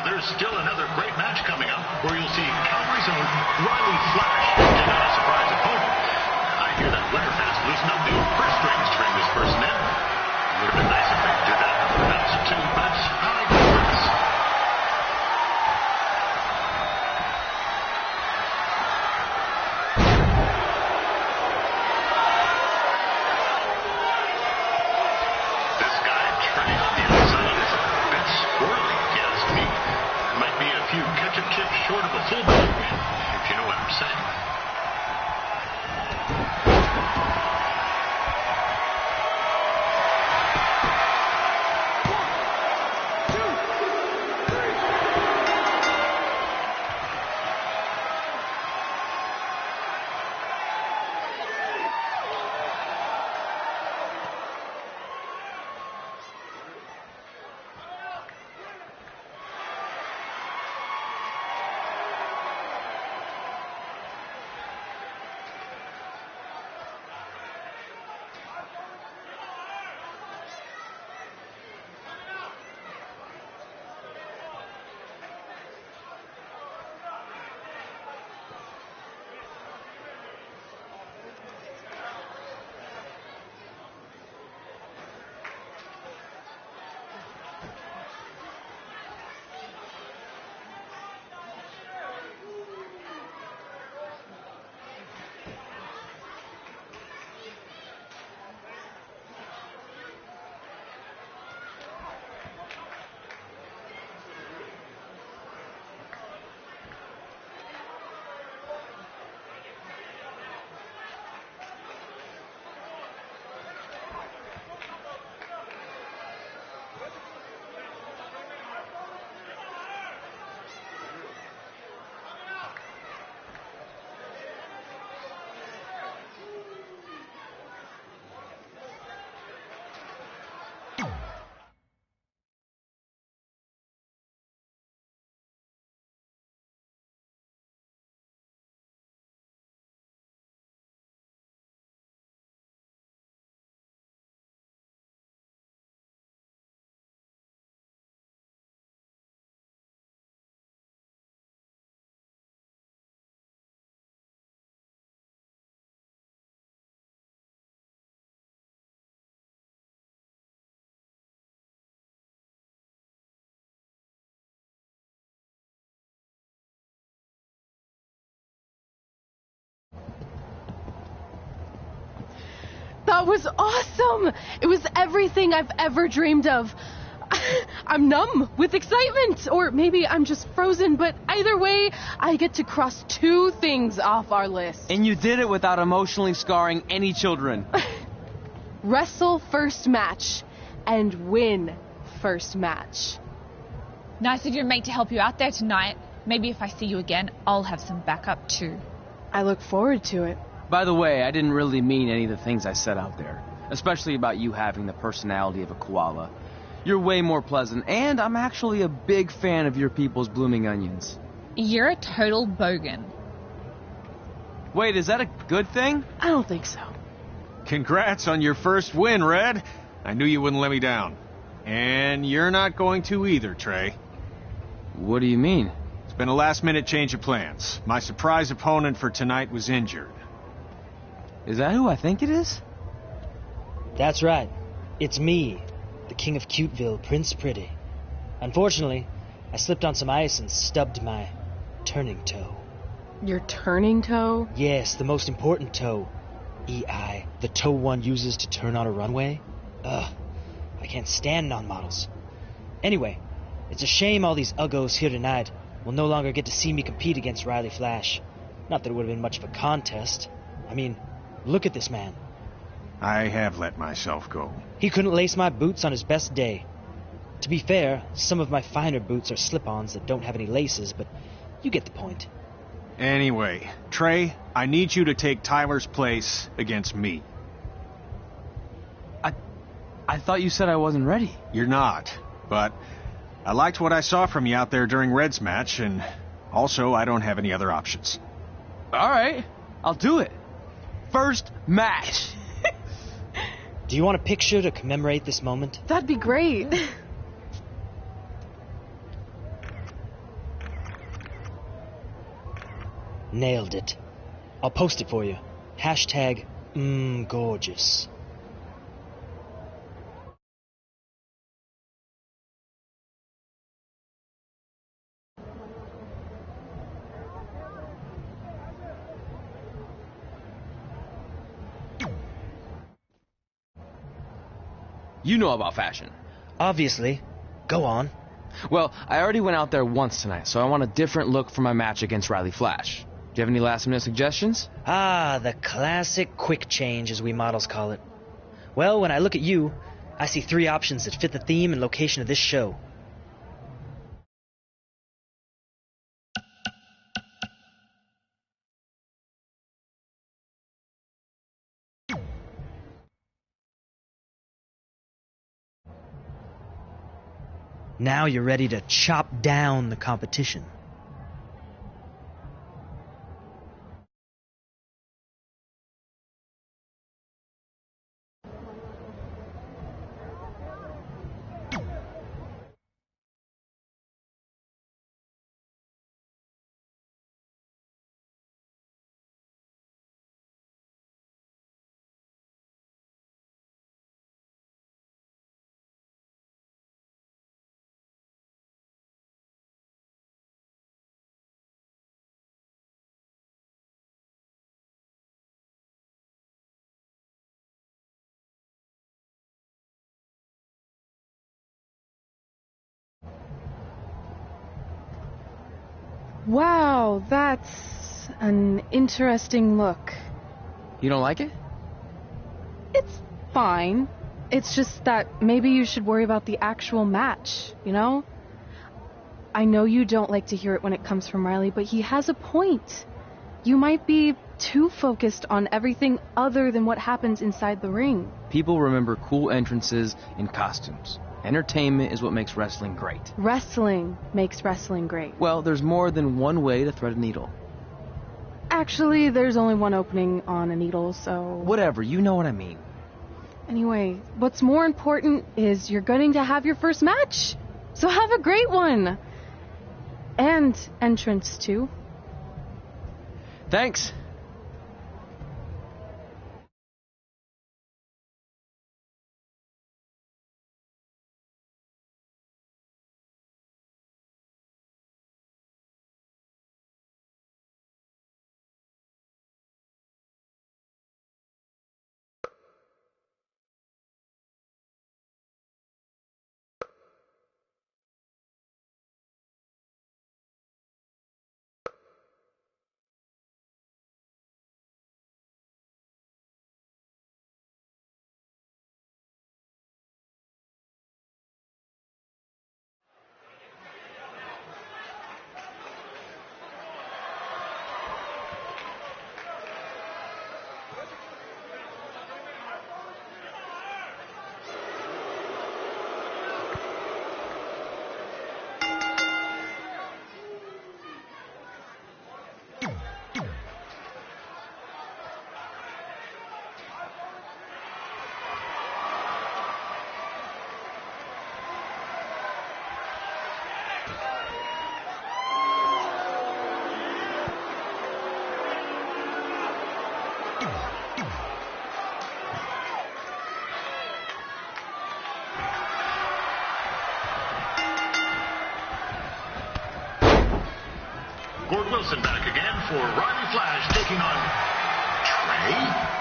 There's still another great match coming up where you'll see Calgary's own Riley Flash take on a surprise opponent. I hear that Winterfest loosened up the purse strings to bring this person in. It would have been nice if they did that for a match or two, but I digress. This guy, Trey, on the outside is a bit squirrely, if you ask me. Might be a few ketchup chips short of a full ball win, if you know what I'm saying. That was awesome! It was everything I've ever dreamed of. I'm numb with excitement, or maybe I'm just frozen, but either way, I get to cross 2 things off our list. And you did it without emotionally scarring any children. Wrestle first match and win first match. Nice of your mate to help you out there tonight. Maybe if I see you again, I'll have some backup too. I look forward to it. By the way, I didn't really mean any of the things I said out there, especially about you having the personality of a koala. You're way more pleasant, and I'm actually a big fan of your people's blooming onions. You're a total bogan. Wait, is that a good thing? I don't think so. Congrats on your first win, Red. I knew you wouldn't let me down. And you're not going to either, Trey. What do you mean? It's been a last-minute change of plans. My surprise opponent for tonight was injured. Is that who I think it is? That's right. It's me, the King of Cuteville, Prince Pretty. Unfortunately, I slipped on some ice and stubbed my turning toe. Your turning toe? Yes, the most important toe. EI, the toe one uses to turn on a runway. Ugh, I can't stand non-models. Anyway, it's a shame all these uggos here tonight will no longer get to see me compete against Riley Flash. Not that it would have been much of a contest. I mean, look at this man. I have let myself go. He couldn't lace my boots on his best day. To be fair, some of my finer boots are slip-ons that don't have any laces, but you get the point. Anyway, Trey, I need you to take Tyler's place against me. I thought you said I wasn't ready. You're not, but I liked what I saw from you out there during Red's match, and also I don't have any other options. All right, I'll do it. First match. Do you want a picture to commemorate this moment? That'd be great. Nailed it. I'll post it for you. Hashtag gorgeous. You know about fashion. Obviously. Go on. Well, I already went out there once tonight, so I want a different look for my match against Riley Flash. Do you have any last-minute suggestions? Ah, the classic quick change, as we models call it. Well, when I look at you, I see 3 options that fit the theme and location of this show. Now you're ready to chop down the competition. Wow, that's an interesting look. You don't like it? It's fine. It's just that maybe you should worry about the actual match, you know? I know you don't like to hear it when it comes from Riley, but he has a point. You might be too focused on everything other than what happens inside the ring. People remember cool entrances and costumes. Entertainment is what makes wrestling great. Wrestling makes wrestling great. Well, there's more than one way to thread a needle. Actually, there's only one opening on a needle, so... Whatever, you know what I mean. Anyway, what's more important is you're going to have your first match. So have a great one. And entrance, too. Thanks. Gord Wilson back again for Riley Flash taking on Trey.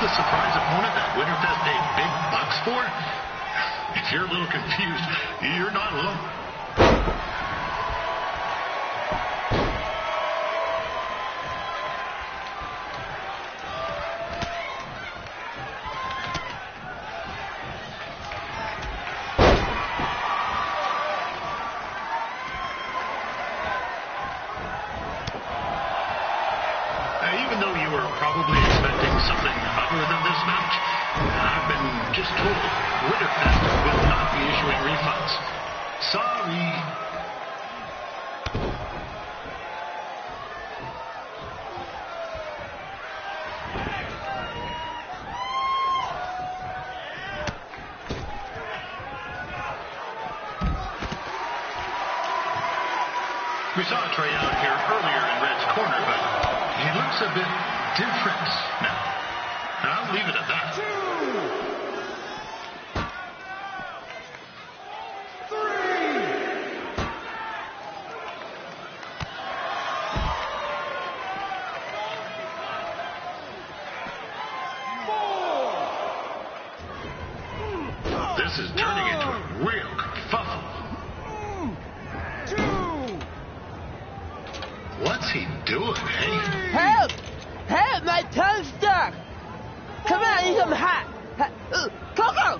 Surprise opponent that Winterfest paid big bucks for? If you're a little confused, you're not alone. Even though you were probably expecting something other than this match, I've been just told Winterfest will not be issuing refunds. Sorry. We saw Trey out here earlier in Red's corner, but he looks a bit different now. I'll leave it at that. 2, 3, 4. This is turning into a real kerfuffle. 2. What's he doing, eh? Help! Help! My tongue's stuck! Come on, I need some hot! Coco!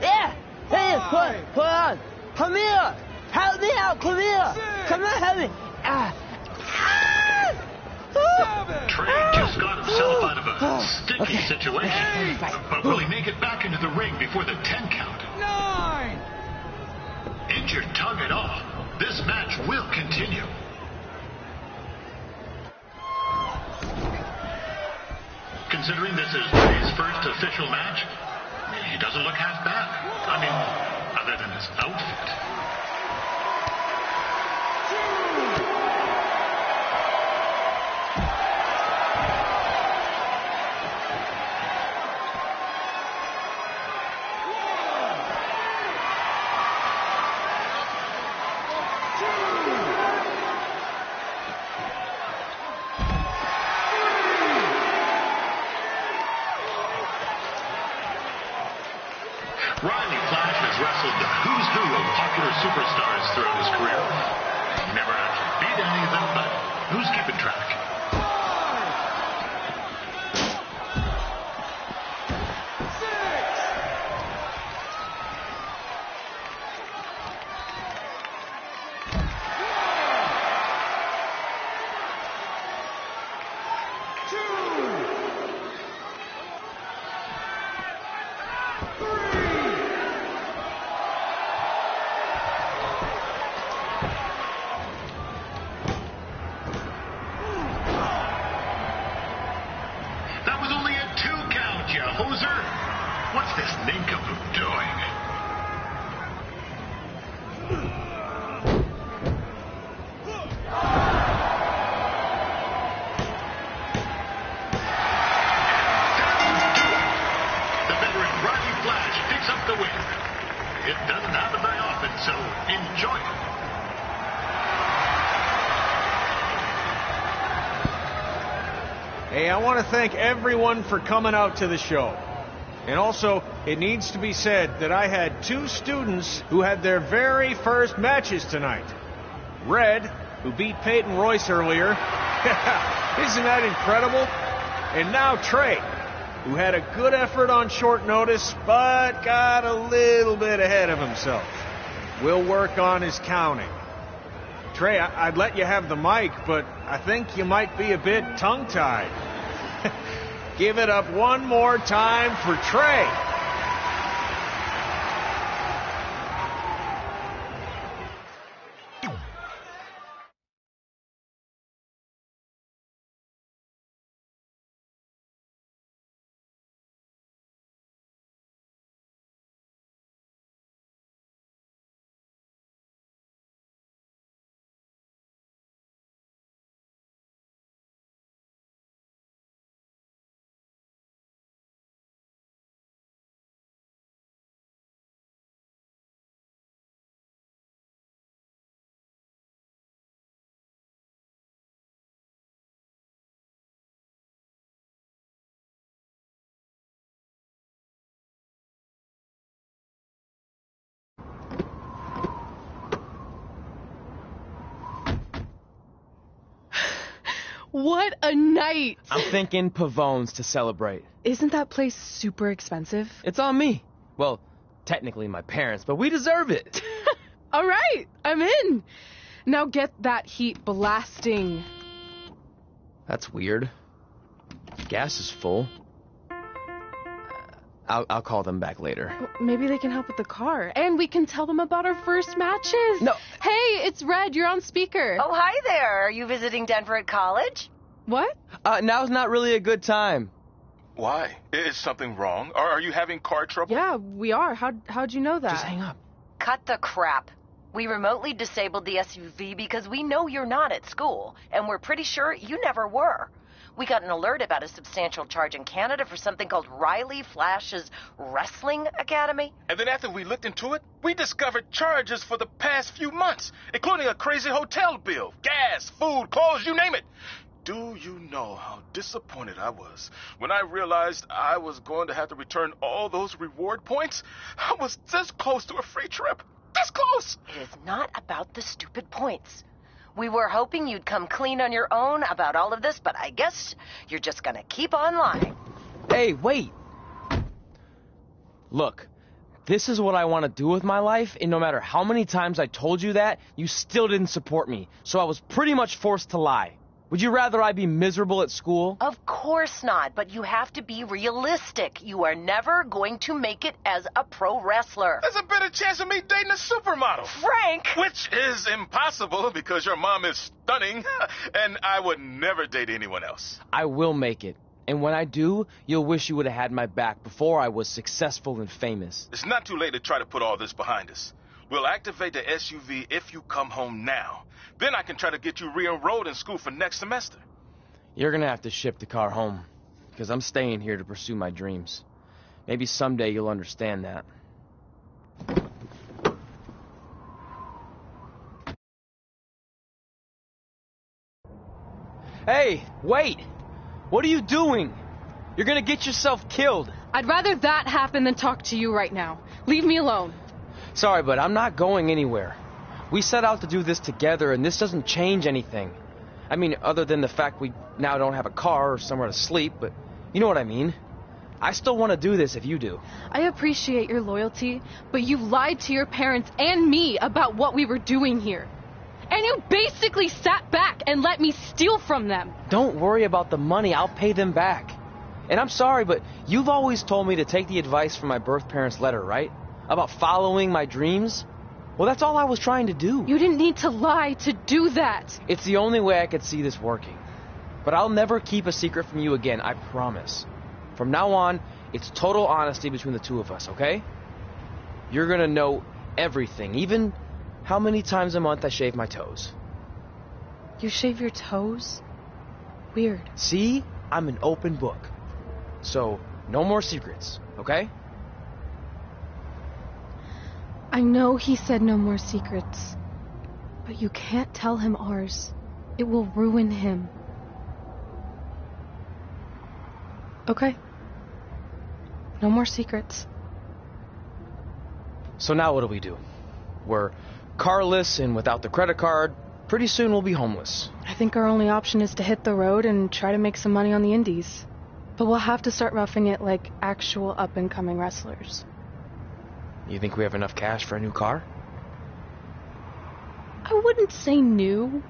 Yeah! Hey, hold on! Come here! Help me out! Come here! 6. Come on, help me! Trey just got himself out of a sticky situation. But will he make it back into the ring before the 10 count? 9. Injured tongue and all, this match will continue. Considering this is Trey's first official match, he doesn't look half bad. I mean, other than his outfit. 2. Riley Flash has wrestled the who's who of popular superstars throughout his career. He never actually beat any of them, but who's keeping track? 2 count, you hoser. What's this nincompoop doing? The veteran Riley Flash picks up the win. It doesn't happen very often, so enjoy it. Hey, I want to thank everyone for coming out to the show. And also, it needs to be said that I had 2 students who had their very first matches tonight. Red, who beat Peyton Royce earlier. Isn't that incredible? And now Trey, who had a good effort on short notice, but got a little bit ahead of himself. We'll work on his counting. Trey, I'd let you have the mic, but I think you might be a bit tongue-tied. Give it up one more time for Trey. What a night! I'm thinking Pavone's to celebrate. Isn't that place super expensive? It's on me. Well, technically my parents, but we deserve it. All right, I'm in. Now get that heat blasting. That's weird. Gas is full. I'll call them back later. Maybe they can help with the car. And we can tell them about our first matches. No. Hey, it's Red. You're on speaker. Oh, hi there. Are you visiting Denver at college? What? Now's not really a good time. Why? Is something wrong? Or are you having car trouble? Yeah, we are. How'd you know that? Just hang up. Cut the crap. We remotely disabled the SUV because we know you're not at school, and we're pretty sure you never were. We got an alert about a substantial charge in Canada for something called Riley Flash's Wrestling Academy. And then after we looked into it, we discovered charges for the past few months, including a crazy hotel bill, gas, food, clothes, you name it. Do you know how disappointed I was when I realized I was going to have to return all those reward points? I was this close to a free trip. This close! It is not about the stupid points. We were hoping you'd come clean on your own about all of this, but I guess you're just gonna keep on lying. Hey, wait! Look, this is what I want to do with my life, and no matter how many times I told you that, you still didn't support me, so I was pretty much forced to lie. Would you rather I be miserable at school? Of course not, but you have to be realistic. You are never going to make it as a pro wrestler. There's a better chance of me dating a supermodel. Frank! Which is impossible because your mom is stunning, and I would never date anyone else. I will make it. And when I do, you'll wish you would have had my back before I was successful and famous. It's not too late to try to put all this behind us. We'll activate the SUV if you come home now. Then I can try to get you re-enrolled in school for next semester. You're gonna have to ship the car home, because I'm staying here to pursue my dreams. Maybe someday you'll understand that. Hey, wait! What are you doing? You're gonna get yourself killed. I'd rather that happen than talk to you right now. Leave me alone. Sorry, but I'm not going anywhere. We set out to do this together, and this doesn't change anything. I mean, other than the fact we now don't have a car or somewhere to sleep, but you know what I mean. I still want to do this if you do. I appreciate your loyalty, but you lied to your parents and me about what we were doing here. And you basically sat back and let me steal from them. Don't worry about the money. I'll pay them back. And I'm sorry, but you've always told me to take the advice from my birth parents' letter, right? About following my dreams? Well, that's all I was trying to do. You didn't need to lie to do that. It's the only way I could see this working. But I'll never keep a secret from you again, I promise. From now on, it's total honesty between the two of us, okay? You're gonna know everything, even how many times a month I shave my toes. You shave your toes? Weird. See? I'm an open book. So, no more secrets, okay? I know he said no more secrets, but you can't tell him ours. It will ruin him. Okay. No more secrets. So now what do we do? We're carless and without the credit card. Pretty soon we'll be homeless. I think our only option is to hit the road and try to make some money on the indies. But we'll have to start roughing it like actual up-and-coming wrestlers. You think we have enough cash for a new car? I wouldn't say new.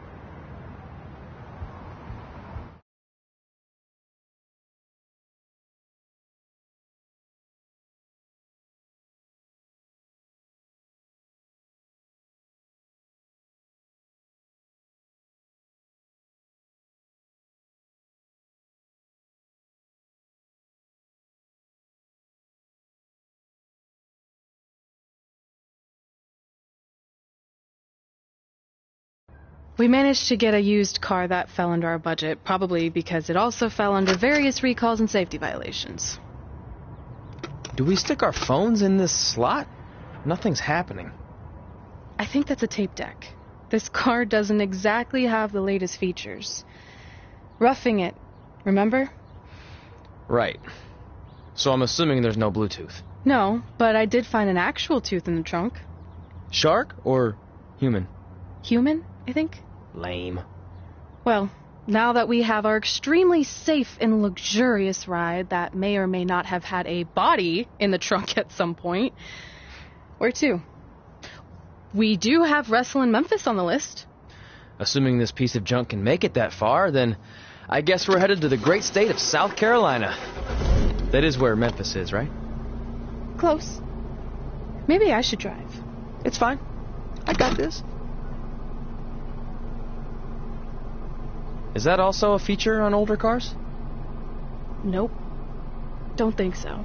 We managed to get a used car that fell under our budget, probably because it also fell under various recalls and safety violations. Do we stick our phones in this slot? Nothing's happening. I think that's a tape deck. This car doesn't exactly have the latest features. Roughing it, remember? Right. So I'm assuming there's no Bluetooth. No, but I did find an actual tooth in the trunk. Shark or human? Human, I think. Lame. Well, Now that we have our extremely safe and luxurious ride that may or may not have had a body in the trunk at some point, where to? We do have Wrestlin' Memphis on the list. Assuming this piece of junk can make it that far, then I guess we're headed to the great state of South Carolina. That is where Memphis is, right? Close. Maybe I should drive. It's fine. I got this. Is that also a feature on older cars? Nope. Don't think so.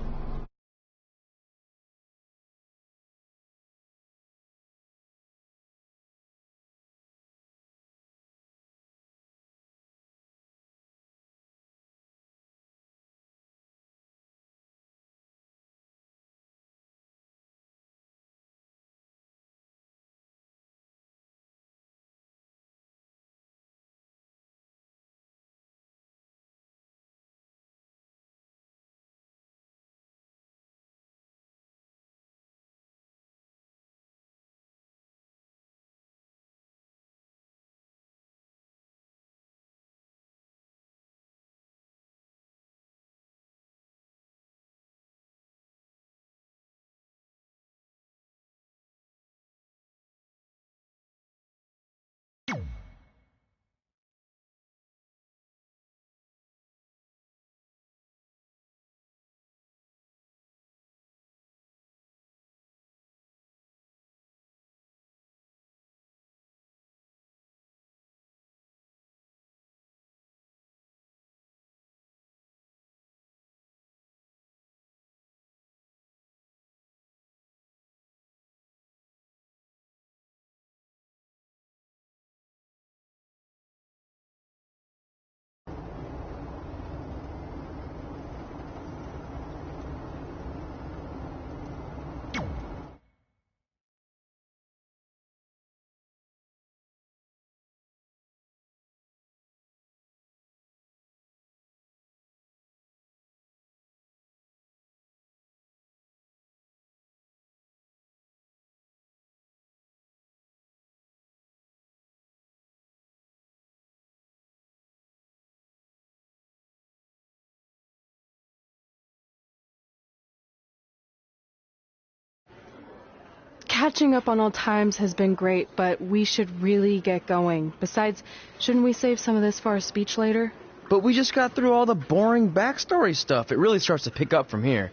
Catching up on old times has been great, but we should really get going. Besides, shouldn't we save some of this for our speech later? But we just got through all the boring backstory stuff. It really starts to pick up from here.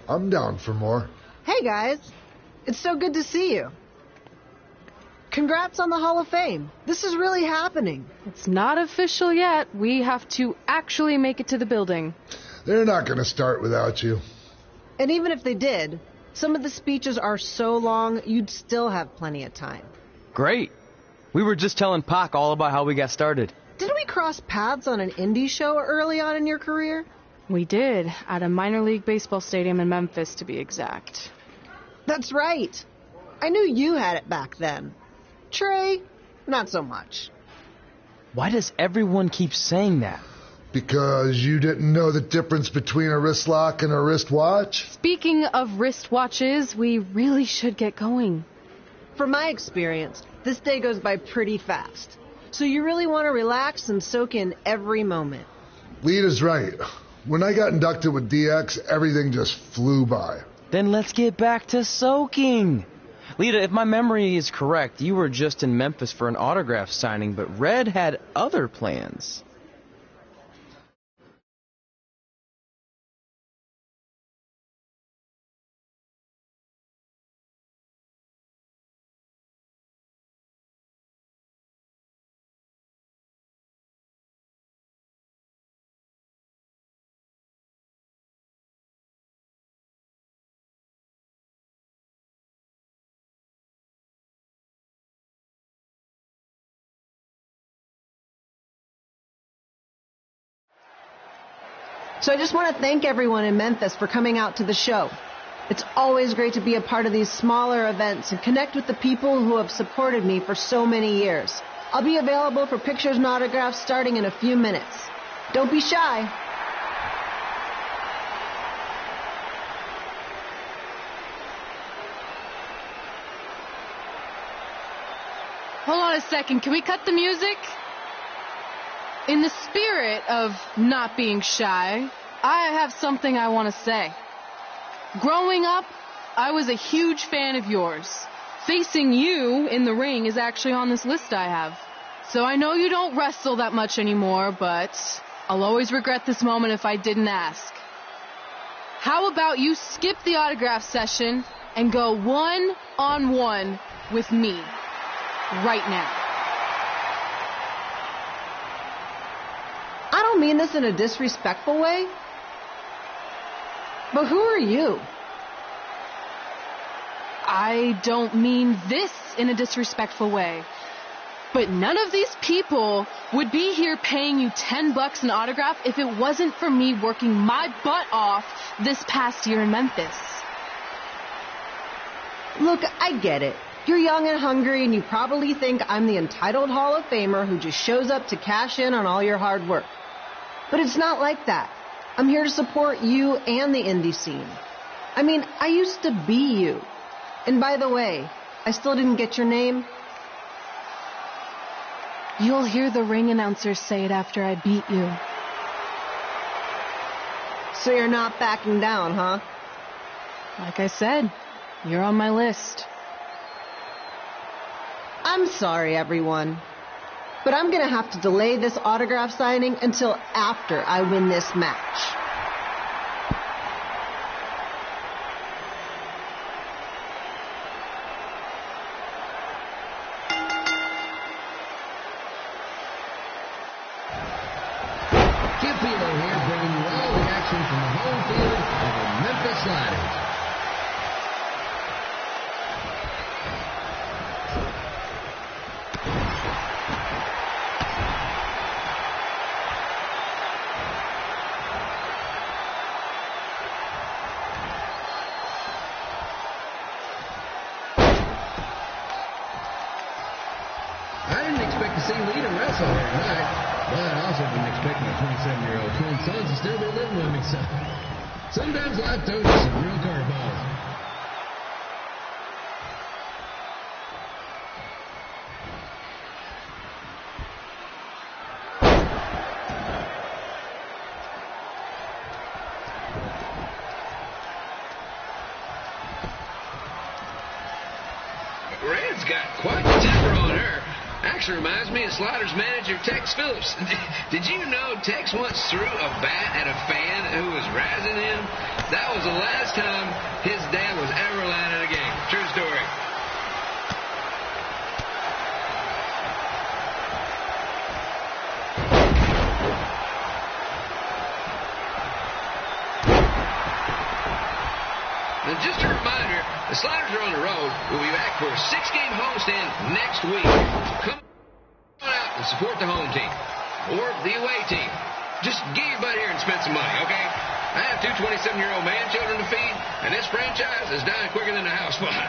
I'm down for more. Hey, guys. It's so good to see you. Congrats on the Hall of Fame. This is really happening. It's not official yet. We have to actually make it to the building. They're not going to start without you. And even if they did, some of the speeches are so long, you'd still have plenty of time. Great. We were just telling Pac all about how we got started. Didn't we cross paths on an indie show early on in your career? We did, at a minor league baseball stadium in Memphis, to be exact. That's right. I knew you had it back then. Trey, not so much. Why does everyone keep saying that? Because you didn't know the difference between a wrist lock and a wristwatch? Speaking of wristwatches, we really should get going. From my experience, this day goes by pretty fast. So you really want to relax and soak in every moment. Lita's right. When I got inducted with DX, everything just flew by. Then let's get back to soaking. Lita, if my memory is correct, you were just in Memphis for an autograph signing, but Red had other plans. So I just want to thank everyone in Memphis for coming out to the show. It's always great to be a part of these smaller events and connect with the people who have supported me for so many years. I'll be available for pictures and autographs starting in a few minutes. Don't be shy. Hold on a second. Can we cut the music? In the spirit of not being shy, I have something I want to say. Growing up, I was a huge fan of yours. Facing you in the ring is actually on this list I have. So I know you don't wrestle that much anymore, but I'll always regret this moment if I didn't ask. How about you skip the autograph session and go one-on-one with me right now? I don't mean this in a disrespectful way, but who are you? I don't mean this in a disrespectful way, but none of these people would be here paying you $10 an autograph if it wasn't for me working my butt off this past year in Memphis. Look, I get it. You're young and hungry, and you probably think I'm the entitled Hall of Famer who just shows up to cash in on all your hard work. But it's not like that. I'm here to support you and the indie scene. I mean, I used to be you. And by the way, I still didn't get your name. You'll hear the ring announcers say it after I beat you. So you're not backing down, huh? Like I said, you're on my list. I'm sorry, everyone. But I'm going to have to delay this autograph signing until after I win this match. Kipilo here, bringing you all the action from the home field of the Memphis Sliders. I didn't expect to see Lita wrestle here tonight, but I also didn't expect my 27-year-old twin sons to still be living with me, so sometimes life throws you some real curveballs. Red's got quite the temper on her. Actually reminds me of Slaughter's manager, Tex Phillips. Did you know Tex once threw a bat at a fan who was razzing him? That was the last time his dad was ever allowed at a game. True story. And just a reminder, the Sliders are on the road. We'll be back for a 6-game homestand next week. Come on out and support the home team or the away team. Just get your butt here and spend some money, okay? I have two 27-year-old man children to feed, and this franchise is dying quicker than a house fire.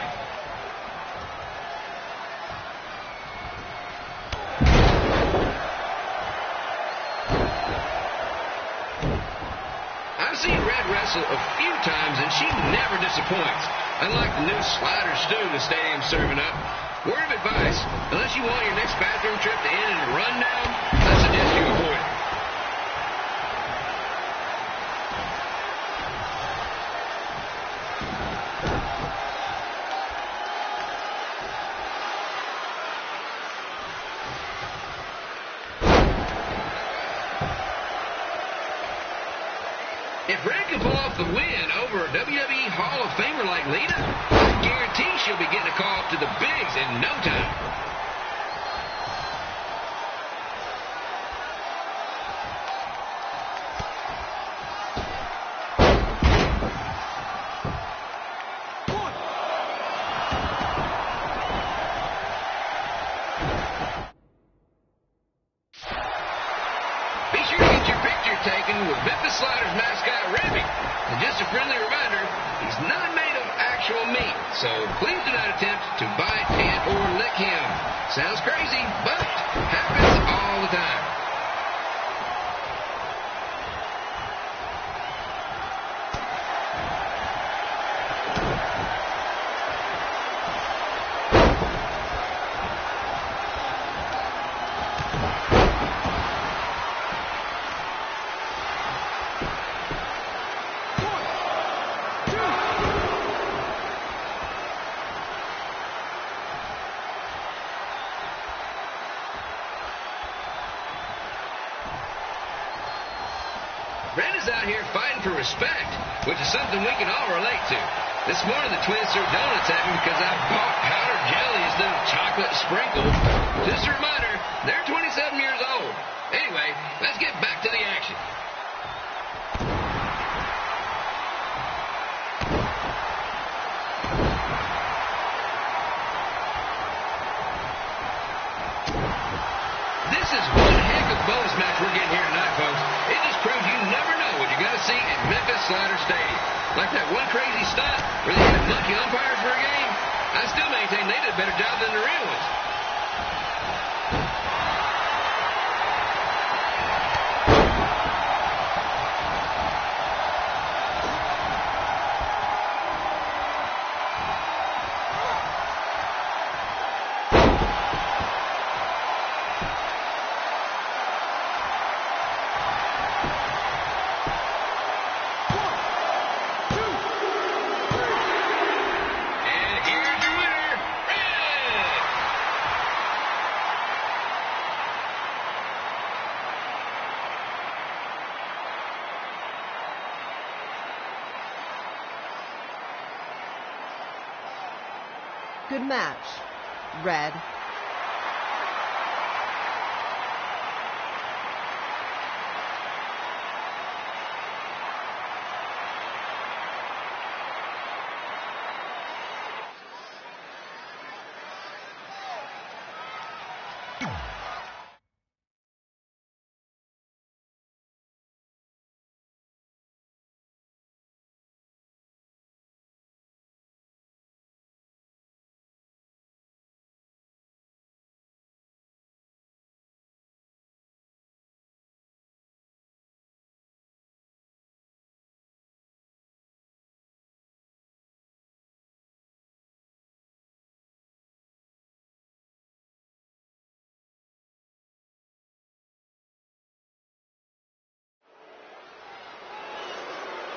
I've seen Red wrestle a few times, and she never disappoints. Unlike the new slider stew the stadium's serving up. Word of advice, unless you want your next bathroom trip to end in a rundown, I suggest you avoid it. If Red can pull off the win over a WWE Hall of Famer like Lita, I guarantee she'll be getting a call up to the bigs in no time. Be sure to get your picture taken with Memphis Sliders mascot Remy. And just a friendly reminder, he's not made of actual meat, so please do not attempt to bite and or lick him. Sounds crazy, but happens all the time. Red is out here fighting for respect, which is something we can all relate to. This morning, the twins threw donuts at me because I bought powdered jelly instead of chocolate sprinkles. Just a reminder, they're 27 years old. Anyway, let's get back to the action. This is one heck of a bonus match we're getting here tonight, folks. It just proves you never know what you're going to see at Memphis Slider Stadium. Like that one crazy stunt where they had monkey umpires for a game. I still maintain they did a better job than the real ones. Good match, Red.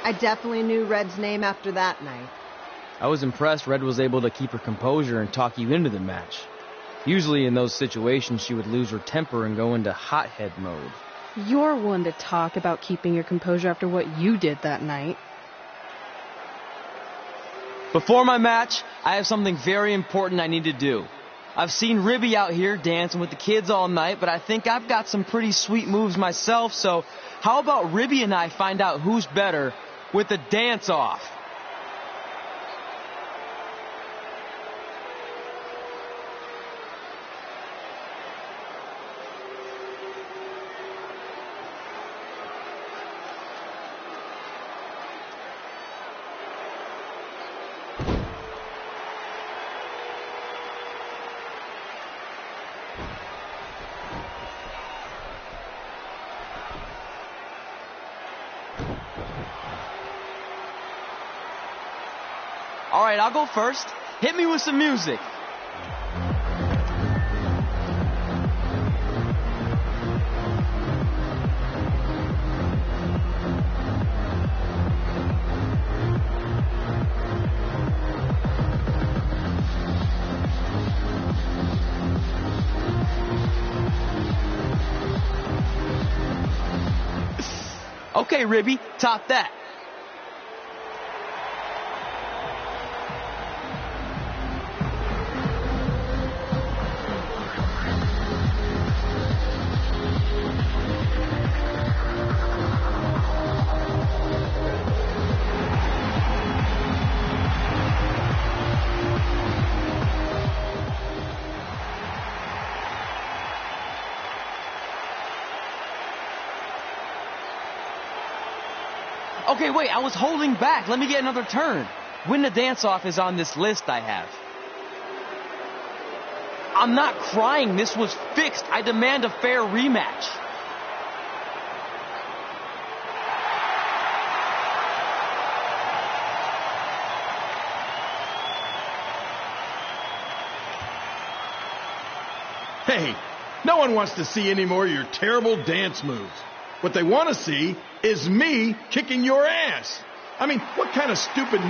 I definitely knew Red's name after that night. I was impressed Red was able to keep her composure and talk you into the match. Usually in those situations she would lose her temper and go into hothead mode. You're one to talk about keeping your composure after what you did that night. Before my match, I have something very important I need to do. I've seen Ribby out here dancing with the kids all night, but I think I've got some pretty sweet moves myself, so how about Ribby and I find out who's better with the dance-off? All right, I'll go first. Hit me with some music. Okay, Ribby, top that. Okay, wait, I was holding back. Let me get another turn. Win the dance-off is on this list I have. I'm not crying. This was fixed. I demand a fair rematch. Hey, no one wants to see any more of your terrible dance moves. What they want to see is me kicking your ass. I mean, what kind of stupid